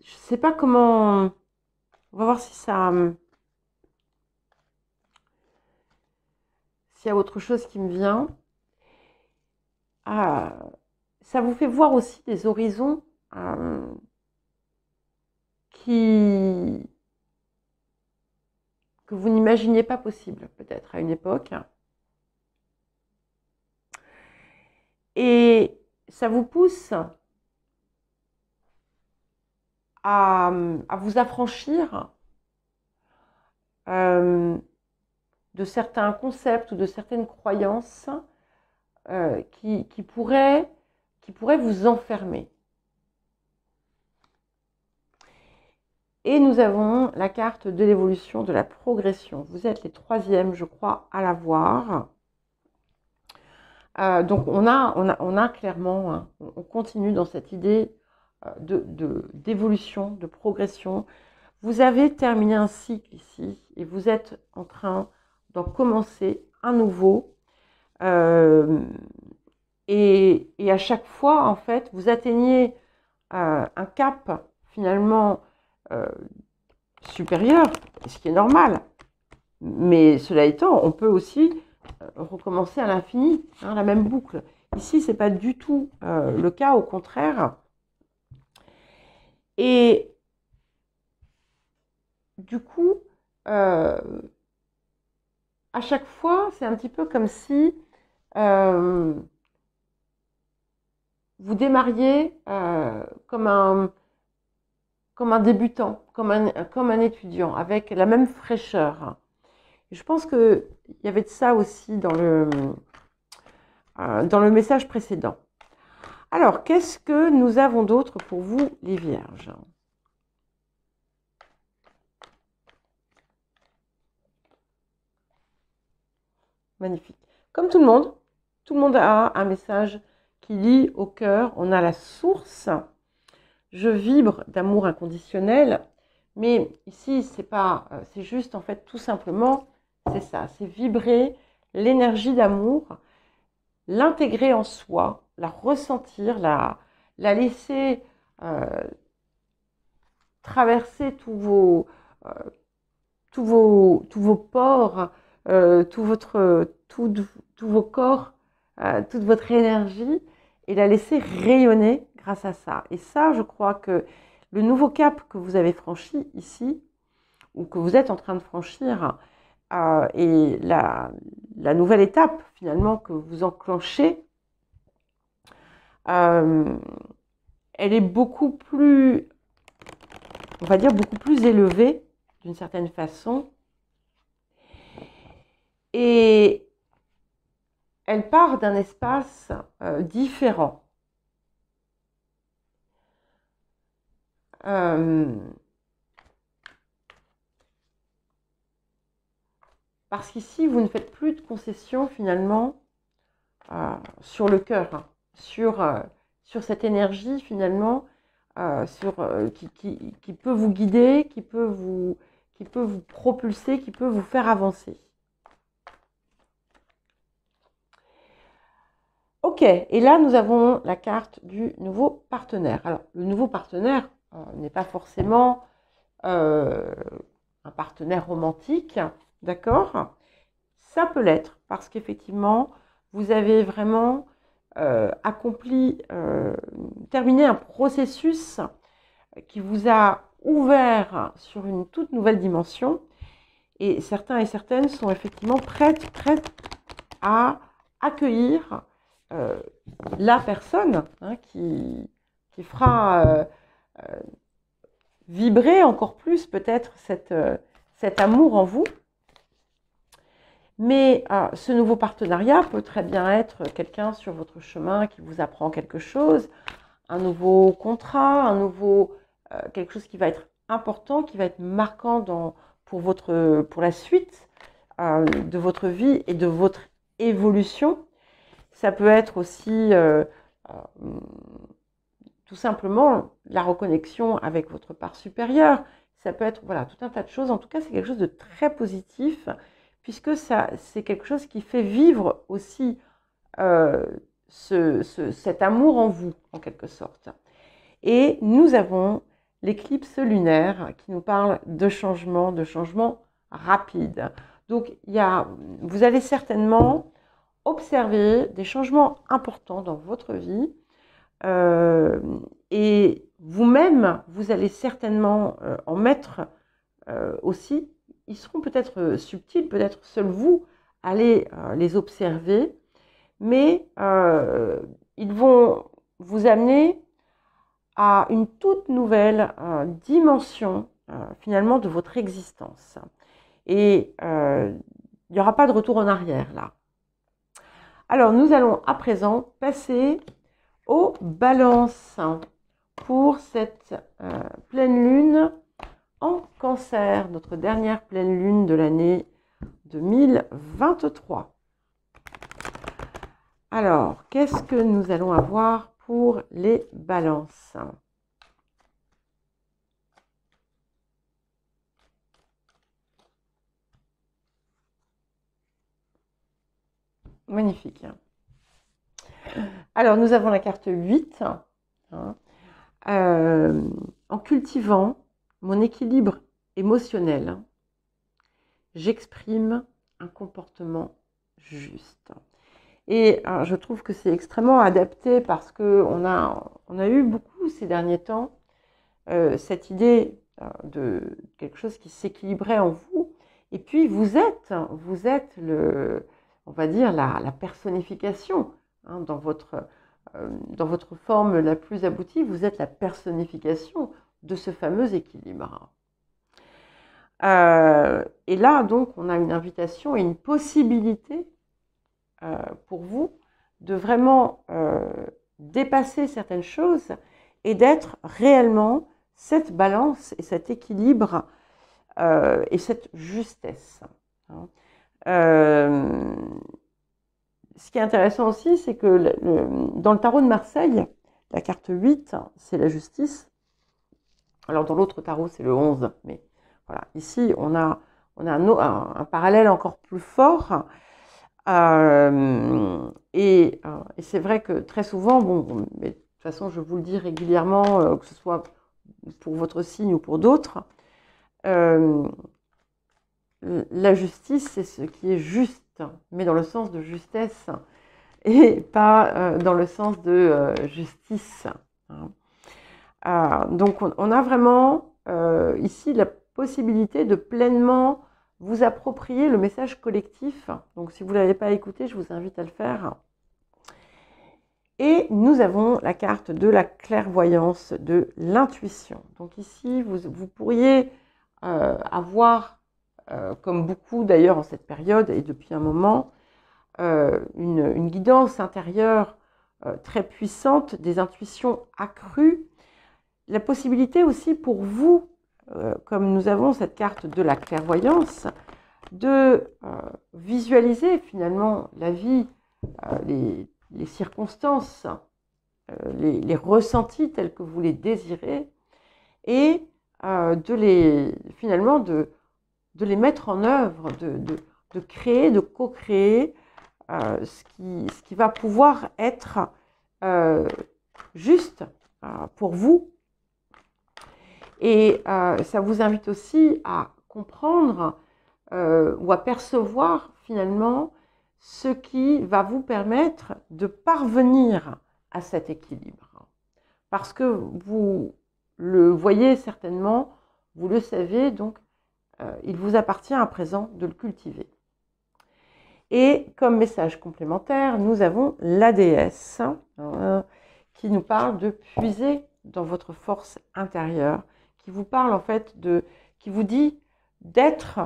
Je ne sais pas comment... On va voir si ça... s'il y a autre chose qui me vient. Ça vous fait voir aussi des horizons qui que vous n'imaginiez pas possible, peut-être, à une époque. Et ça vous pousse à vous affranchir de certains concepts ou de certaines croyances qui pourraient vous enfermer. Et nous avons la carte de l'évolution, de la progression. Vous êtes les 3e, je crois, à la voir. Donc on a clairement, hein, on continue dans cette idée d'évolution, de progression. Vous avez terminé un cycle ici et vous êtes en train d'en commencer un nouveau. Et à chaque fois, en fait, vous atteignez un cap finalement supérieur, ce qui est normal. Mais cela étant, on peut aussi recommencer à l'infini, hein, la même boucle. Ici, ce n'est pas du tout le cas, au contraire. Et du coup, à chaque fois, c'est un petit peu comme si vous démarriez comme un débutant, comme un étudiant, avec la même fraîcheur. Et je pense qu'il y avait de ça aussi dans le message précédent. Alors, qu'est-ce que nous avons d'autre pour vous, les Vierges? Magnifique. Comme tout le monde a un message qui lie au cœur. On a la source. Je vibre d'amour inconditionnel. Mais ici, c'est juste en fait tout simplement, c'est ça, c'est vibrer l'énergie d'amour, l'intégrer en soi, la ressentir, la laisser traverser tous vos pores, tous vos corps, toute votre énergie, et la laisser rayonner grâce à ça. Et ça, je crois que le nouveau cap que vous avez franchi ici, ou que vous êtes en train de franchir, et la nouvelle étape finalement que vous enclenchez, elle est beaucoup plus, on va dire, beaucoup plus élevée d'une certaine façon. Et elle part d'un espace différent. Parce qu'ici, vous ne faites plus de concessions finalement sur le cœur, hein, sur cette énergie finalement qui peut vous guider, qui peut vous propulser, qui peut vous faire avancer. Ok, et là nous avons la carte du nouveau partenaire. Alors le nouveau partenaire n'est pas forcément un partenaire romantique, d'accord? Ça peut l'être parce qu'effectivement vous avez vraiment terminé un processus qui vous a ouvert sur une toute nouvelle dimension, et certains et certaines sont effectivement prêtes à accueillir la personne hein, qui fera vibrer encore plus peut-être cet amour en vous. Mais ce nouveau partenariat peut très bien être quelqu'un sur votre chemin qui vous apprend quelque chose, un nouveau contrat, quelque chose qui va être important, qui va être marquant pour la suite de votre vie et de votre évolution. Ça peut être aussi tout simplement la reconnexion avec votre part supérieure. Ça peut être voilà, tout un tas de choses. En tout cas, c'est quelque chose de très positif, puisque c'est quelque chose qui fait vivre aussi cet amour en vous, en quelque sorte. Et nous avons l'éclipse lunaire qui nous parle de changement rapide. Donc, vous allez certainement observer des changements importants dans votre vie et vous-même, vous allez certainement en mettre aussi ils seront peut-être subtils, peut-être seul vous allez les observer, mais ils vont vous amener à une toute nouvelle dimension finalement de votre existence. Et il n'y aura pas de retour en arrière là. Alors nous allons à présent passer aux balances pour cette pleine lune en Cancer, notre dernière pleine lune de l'année 2023. Alors, qu'est-ce que nous allons avoir pour les balances? Magnifique. Alors, nous avons la carte 8. En cultivant mon équilibre émotionnel, j'exprime un comportement juste. Et je trouve que c'est extrêmement adapté parce qu'on a eu beaucoup ces derniers temps cette idée de quelque chose qui s'équilibrait en vous. Et puis vous êtes on va dire, la personnification dans votre forme la plus aboutie, vous êtes la personnification de ce fameux équilibre. Et là, donc, on a une invitation et une possibilité pour vous de vraiment dépasser certaines choses et d'être réellement cette balance et cet équilibre et cette justesse. Ce qui est intéressant aussi, c'est que dans le tarot de Marseille, la carte 8, c'est la justice. Alors dans l'autre tarot, c'est le 11. Mais voilà, ici, on a un parallèle encore plus fort. Et c'est vrai que très souvent, bon, mais de toute façon, je vous le dis régulièrement, que ce soit pour votre signe ou pour d'autres, la justice, c'est ce qui est juste, mais dans le sens de justesse et pas dans le sens de justice. Donc, on a vraiment ici la possibilité de pleinement vous approprier le message collectif. Donc, si vous ne l'avez pas écouté, je vous invite à le faire. Et nous avons la carte de la clairvoyance, de l'intuition. Donc ici, vous pourriez avoir, comme beaucoup d'ailleurs en cette période et depuis un moment, une guidance intérieure très puissante, des intuitions accrues. La possibilité aussi pour vous, comme nous avons cette carte de la clairvoyance, de visualiser finalement la vie, les circonstances, les ressentis tels que vous les désirez, et finalement de les mettre en œuvre, de créer, de co-créer ce qui va pouvoir être juste pour vous. Et ça vous invite aussi à comprendre ou à percevoir finalement ce qui va vous permettre de parvenir à cet équilibre. Parce que vous le voyez certainement, vous le savez, donc il vous appartient à présent de le cultiver. Et comme message complémentaire, nous avons la déesse qui nous parle de puiser dans votre force intérieure, qui vous parle en fait qui vous dit d'être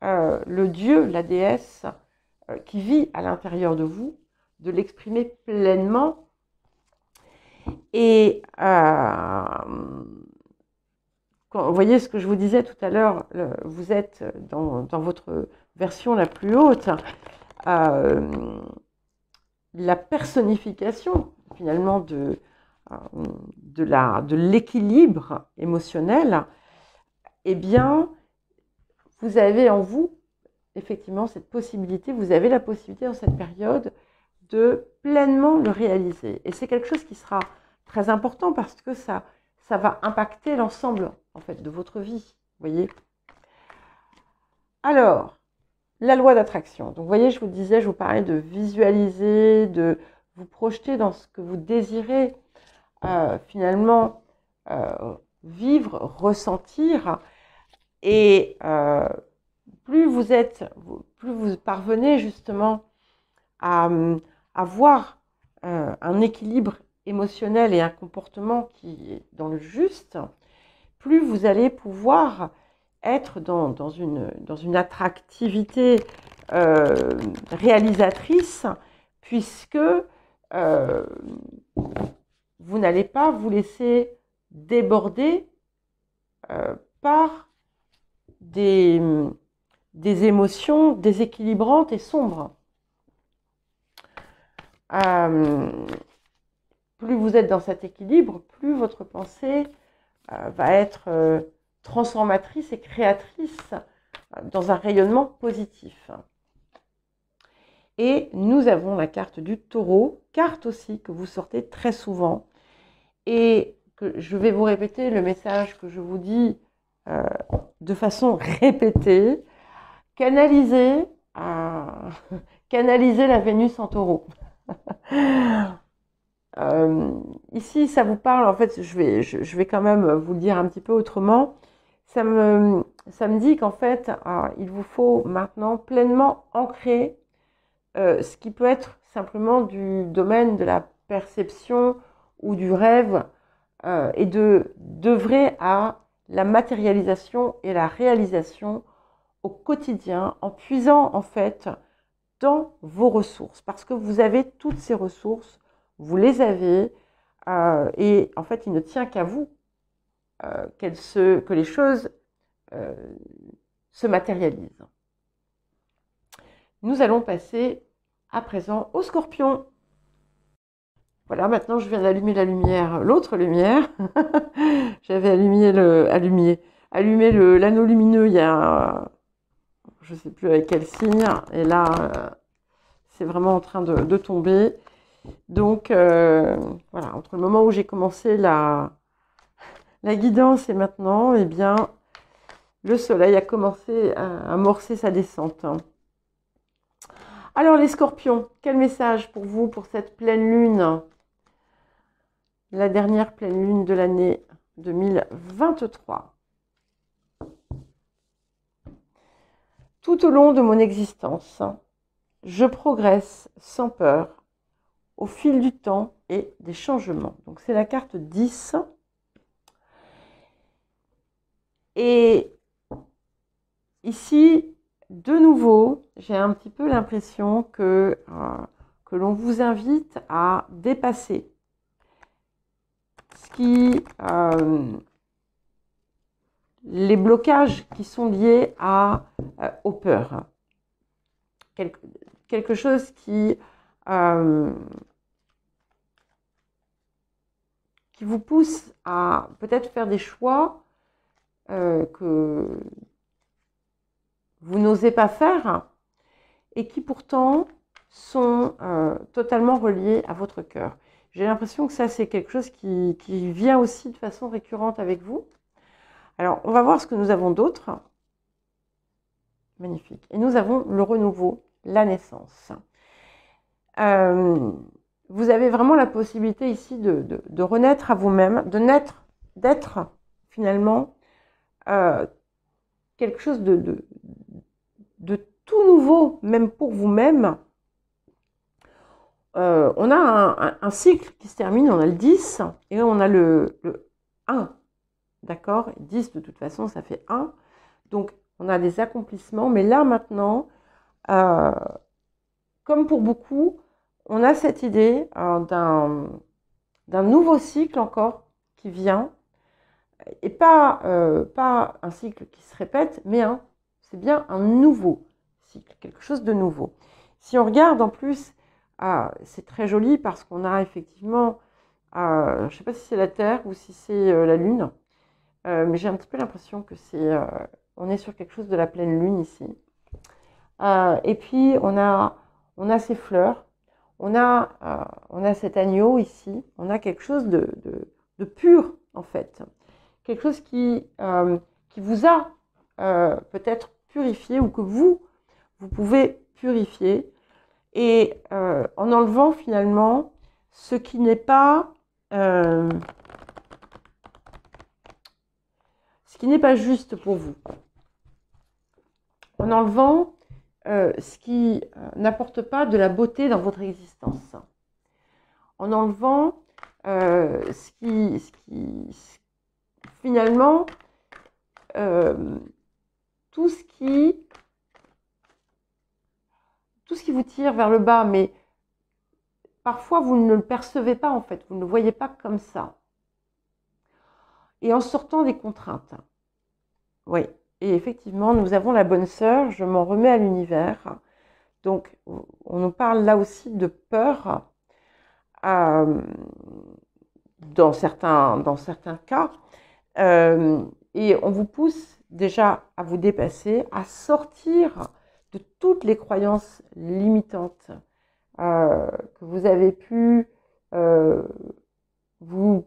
le dieu, la déesse qui vit à l'intérieur de vous, de l'exprimer pleinement. Et vous voyez ce que je vous disais tout à l'heure, vous êtes dans votre version la plus haute, la personnification finalement de l'équilibre émotionnel. Eh bien, vous avez en vous effectivement cette possibilité, vous avez la possibilité dans cette période de pleinement le réaliser. Et c'est quelque chose qui sera très important parce que ça va impacter l'ensemble en fait de votre vie, vous voyez. Alors, la loi d'attraction. Donc, vous voyez, je vous disais, je vous parlais de visualiser, de vous projeter dans ce que vous désirez finalement vivre, ressentir. Et plus vous parvenez justement à avoir un équilibre émotionnel et un comportement qui est dans le juste, plus vous allez pouvoir être dans une attractivité réalisatrice, puisque vous n'allez pas vous laisser déborder par des émotions déséquilibrantes et sombres. Plus vous êtes dans cet équilibre, plus votre pensée va être transformatrice et créatrice dans un rayonnement positif. Et nous avons la carte du taureau, carte aussi que vous sortez très souvent. Et que je vais vous répéter le message que je vous dis de façon répétée. Canalisez la Vénus en taureau. Ici, ça vous parle, en fait, je vais quand même vous le dire un petit peu autrement. Ça me dit qu'en fait, il vous faut maintenant pleinement ancrer ce qui peut être simplement du domaine de la perception ou du rêve et d'œuvrer à la matérialisation et la réalisation au quotidien en puisant en fait dans vos ressources, parce que vous avez toutes ces ressources, vous les avez, et en fait il ne tient qu'à vous que les choses se matérialisent. Nous allons passer à présent au Scorpion. Voilà, maintenant je viens d'allumer la lumière, l'autre lumière. J'avais allumé l'anneau lumineux il y a, je ne sais plus avec quel signe, et là c'est vraiment en train de tomber. Donc voilà, entre le moment où j'ai commencé la guidance et maintenant, eh bien, le soleil a commencé à amorcer sa descente. Alors les scorpions, quel message pour vous pour cette pleine lune? La dernière pleine lune de l'année 2023. Tout au long de mon existence, je progresse sans peur au fil du temps et des changements. Donc c'est la carte 10. Et ici, de nouveau, j'ai un petit peu l'impression que l'on vous invite à dépasser les blocages qui sont liés aux peurs. Quelque chose qui vous pousse à peut-être faire des choix que vous n'osez pas faire et qui pourtant sont totalement reliés à votre cœur. J'ai l'impression que ça, c'est quelque chose qui vient aussi de façon récurrente avec vous. Alors, on va voir ce que nous avons d'autre. Magnifique. Et nous avons le renouveau, la naissance. Vous avez vraiment la possibilité ici de renaître à vous-même, d'être finalement quelque chose de tout nouveau, même pour vous-même. On a un cycle qui se termine, on a le 10 et on a le 1. D'accord? 10 de toute façon, ça fait 1. Donc, on a des accomplissements. Mais là, maintenant, comme pour beaucoup, on a cette idée d'un nouveau cycle encore qui vient. Et pas un cycle qui se répète, mais c'est bien un nouveau cycle, quelque chose de nouveau. Si on regarde en plus, c'est très joli parce qu'on a effectivement, je ne sais pas si c'est la Terre ou si c'est la Lune, mais j'ai un petit peu l'impression que on est sur quelque chose de la pleine Lune ici. Et puis on a ces fleurs, on a cet agneau ici, on a quelque chose de pur en fait. Quelque chose qui vous a peut-être purifié ou que vous pouvez purifier et en enlevant finalement ce qui n'est pas juste pour vous. en enlevant ce qui n'apporte pas de la beauté dans votre existence, en enlevant finalement, tout ce qui vous tire vers le bas, mais parfois vous ne le percevez pas en fait, vous ne le voyez pas comme ça. Et en sortant des contraintes. Oui, et effectivement, nous avons la bonne sœur, je m'en remets à l'univers. Donc, on nous parle là aussi de peur, dans certains cas. Et on vous pousse déjà à vous dépasser, à sortir de toutes les croyances limitantes que vous avez pu vous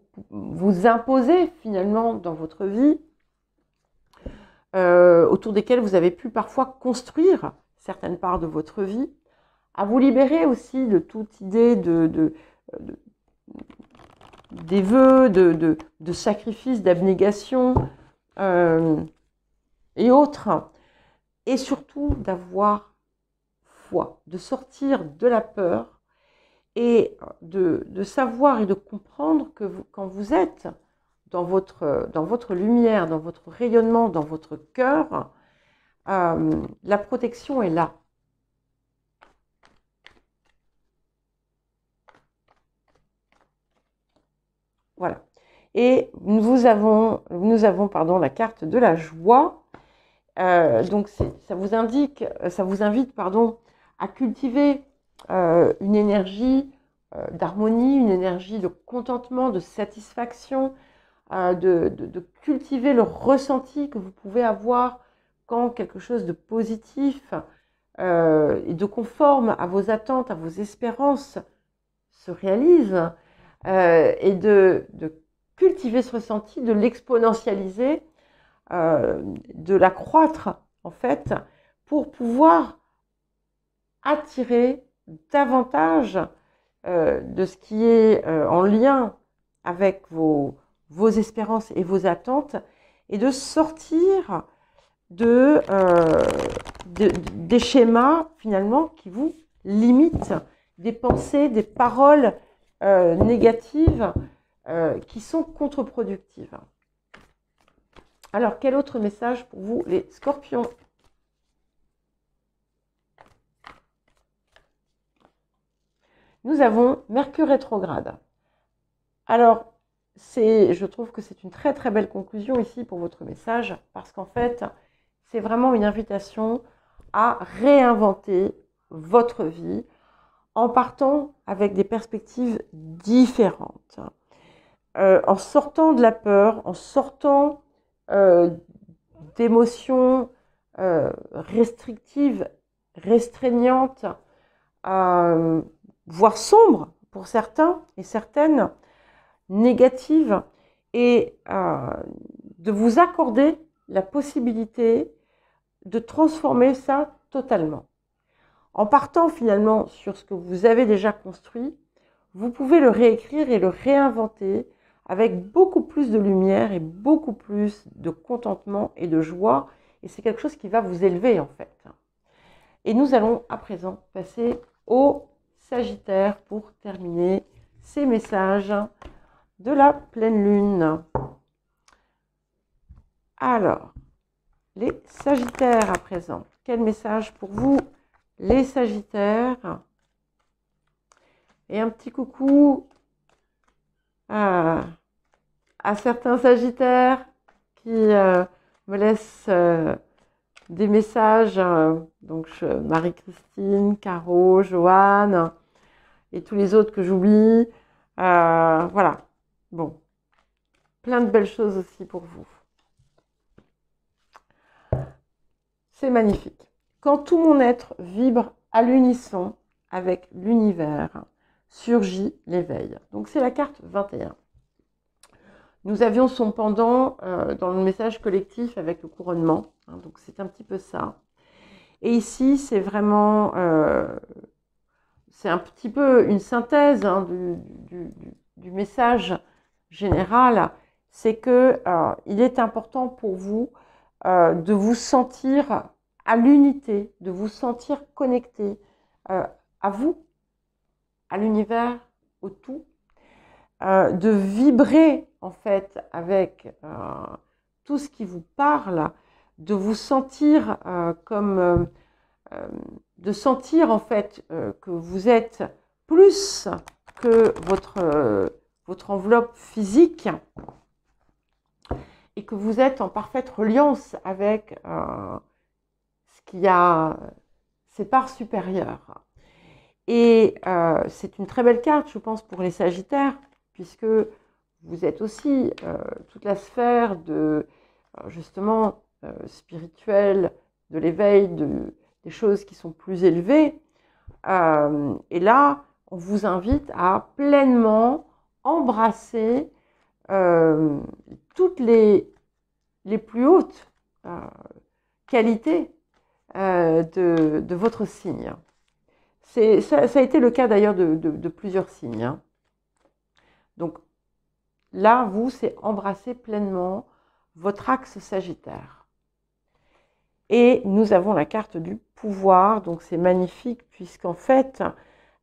imposer finalement dans votre vie, autour desquelles vous avez pu parfois construire certaines parts de votre vie, à vous libérer aussi de toute idée des vœux, de sacrifice, d'abnégation et autres, et surtout d'avoir foi, de sortir de la peur et de savoir et de comprendre que quand vous êtes dans votre lumière, dans votre rayonnement, dans votre cœur, la protection est là. Voilà. Et nous avons la carte de la joie. Donc ça vous invite à cultiver une énergie d'harmonie, une énergie de contentement, de satisfaction, de cultiver le ressenti que vous pouvez avoir quand quelque chose de positif et de conforme à vos attentes, à vos espérances se réalise, et de cultiver ce ressenti, de l'exponentialiser, de l'accroître en fait, pour pouvoir attirer davantage de ce qui est en lien avec vos espérances et vos attentes, et de sortir des schémas finalement qui vous limitent, des pensées, des paroles négatives qui sont contre-productives. Alors, quel autre message pour vous, les scorpions? Nous avons Mercure rétrograde. Alors, je trouve que c'est une très très belle conclusion ici pour votre message, parce qu'en fait, c'est vraiment une invitation à réinventer votre vie en partant avec des perspectives différentes, en sortant de la peur, en sortant d'émotions restrictives, restreignantes, voire sombres pour certains et certaines, négatives, et de vous accorder la possibilité de transformer ça totalement. En partant finalement sur ce que vous avez déjà construit, vous pouvez le réécrire et le réinventer avec beaucoup plus de lumière et beaucoup plus de contentement et de joie. Et c'est quelque chose qui va vous élever en fait. Et nous allons à présent passer au Sagittaire pour terminer ces messages de la pleine lune. Alors, les Sagittaires à présent. Quel message pour vous, les Sagittaires? Et un petit coucou à certains Sagittaires qui me laissent des messages. Donc, Marie-Christine, Caro, Joanne et tous les autres que j'oublie. Voilà. Bon. Plein de belles choses aussi pour vous. C'est magnifique. Quand tout mon être vibre à l'unisson avec l'univers, surgit l'éveil. Donc c'est la carte 21. Nous avions son pendant dans le message collectif avec le couronnement. Hein, donc c'est un petit peu ça. Et ici, c'est vraiment... c'est un petit peu une synthèse hein, du message général. C'est que il est important pour vous de vous sentir à l'unité, de vous sentir connecté à vous, à l'univers, au tout, de vibrer en fait avec tout ce qui vous parle, de vous sentir comme de sentir en fait que vous êtes plus que votre enveloppe physique et que vous êtes en parfaite reliance avec ce qui a ses parts supérieures. Et c'est une très belle carte, je pense, pour les Sagittaires, puisque vous êtes aussi toute la sphère de, justement, spirituelle, de l'éveil, des choses qui sont plus élevées. Et là, on vous invite à pleinement embrasser toutes les plus hautes qualités de votre signe. Ça a été le cas d'ailleurs de plusieurs signes. Hein. Donc là, vous, c'est embrasser pleinement votre axe Sagittaire. Et nous avons la carte du pouvoir, donc c'est magnifique, puisqu'en fait,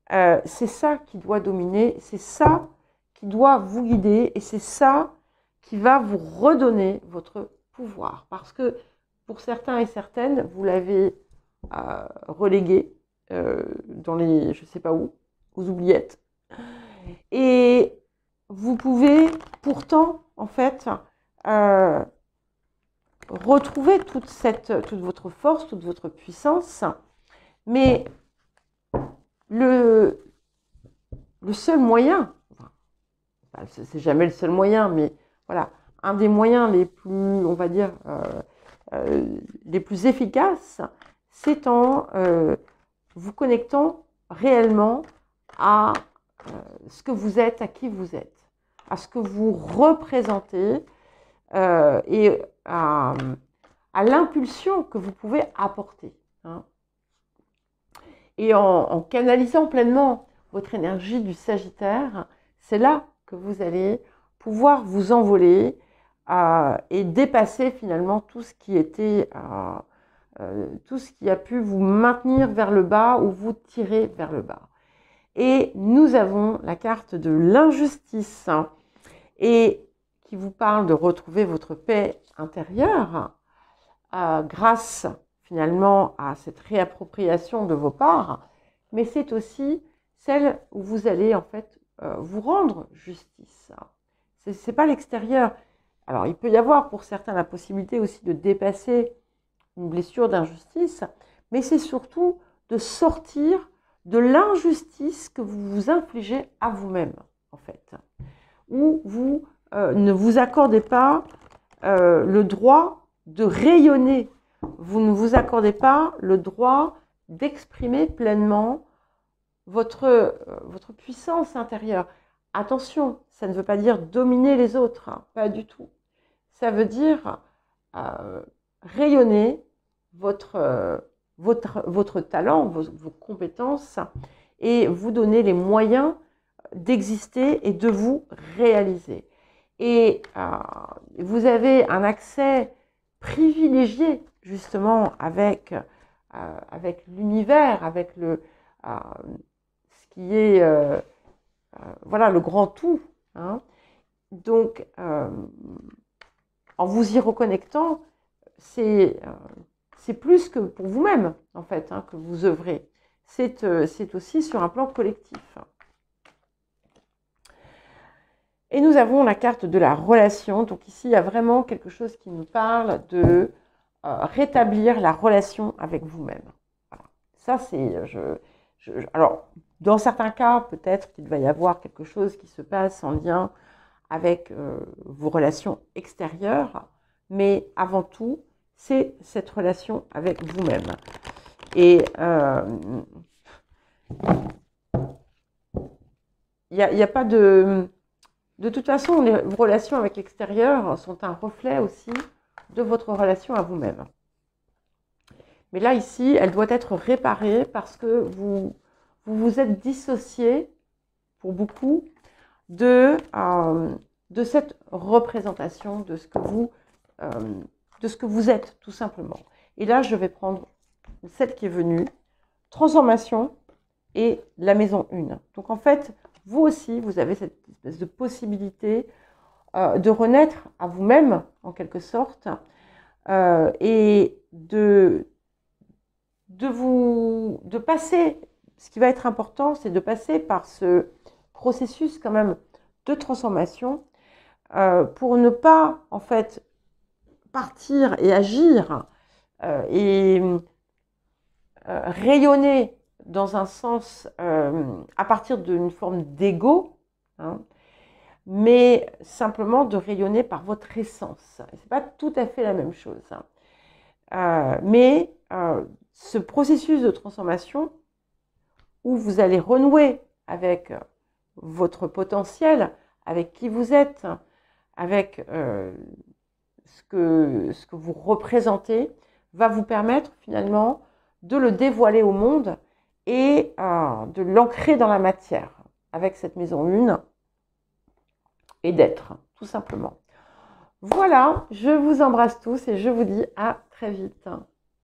c'est ça qui doit dominer, c'est ça qui doit vous guider, et c'est ça qui va vous redonner votre pouvoir. Parce que pour certains et certaines, vous l'avez relégué dans les, je ne sais pas où, aux oubliettes. Et vous pouvez pourtant, en fait, retrouver toute votre force, toute votre puissance, mais le seul moyen, c'est jamais le seul moyen, mais voilà, un des moyens les plus, on va dire, les plus efficaces, c'est en vous connectant réellement à ce que vous êtes, à qui vous êtes, à ce que vous représentez et à l'impulsion que vous pouvez apporter. Hein. Et en canalisant pleinement votre énergie du Sagittaire, c'est là que vous allez pouvoir vous envoler et dépasser finalement tout ce qui était, tout ce qui a pu vous maintenir vers le bas ou vous tirer vers le bas. Et nous avons la carte de l'injustice et qui vous parle de retrouver votre paix intérieure grâce finalement à cette réappropriation de vos parts, mais c'est aussi celle où vous allez en fait vous rendre justice. C'est pas l'extérieur. Alors il peut y avoir pour certains la possibilité aussi de dépasser une blessure d'injustice, mais c'est surtout de sortir de l'injustice que vous vous infligez à vous-même, en fait, où vous ne vous accordez pas le droit de rayonner, vous ne vous accordez pas le droit d'exprimer pleinement votre puissance intérieure. Attention, ça ne veut pas dire dominer les autres, hein, pas du tout. Ça veut dire rayonner votre talent, vos compétences et vous donner les moyens d'exister et de vous réaliser. Et vous avez un accès privilégié justement avec l'univers, avec ce qui est voilà, le grand tout. Hein. Donc, en vous y reconnectant, c'est plus que pour vous-même, en fait, hein, que vous œuvrez. C'est aussi sur un plan collectif. Et nous avons la carte de la relation. Donc ici, il y a vraiment quelque chose qui nous parle de rétablir la relation avec vous-même. Voilà. Ça, c'est... alors, dans certains cas, peut-être qu'il va y avoir quelque chose qui se passe en lien avec vos relations extérieures, mais avant tout, c'est cette relation avec vous-même. Et il n'y a pas de... De toute façon, les relations avec l'extérieur sont un reflet aussi de votre relation à vous-même. Mais là, ici, elle doit être réparée parce que vous vous êtes dissocié, pour beaucoup, de cette représentation de ce que vous êtes, tout simplement. Et là, je vais prendre celle qui est venue, transformation et la maison 1. Donc en fait, vous aussi, vous avez cette espèce de possibilité de renaître à vous-même, en quelque sorte, et de passer, ce qui va être important, c'est de passer par ce processus quand même de transformation pour ne pas, en fait, partir et agir et rayonner dans un sens à partir d'une forme d'ego, hein, mais simplement de rayonner par votre essence. Ce n'est pas tout à fait la même chose. Mais ce processus de transformation où vous allez renouer avec votre potentiel, avec qui vous êtes, avec ce que vous représentez, va vous permettre finalement de le dévoiler au monde et de l'ancrer dans la matière avec cette maison 1 et d'être, tout simplement. Voilà, je vous embrasse tous et je vous dis à très vite.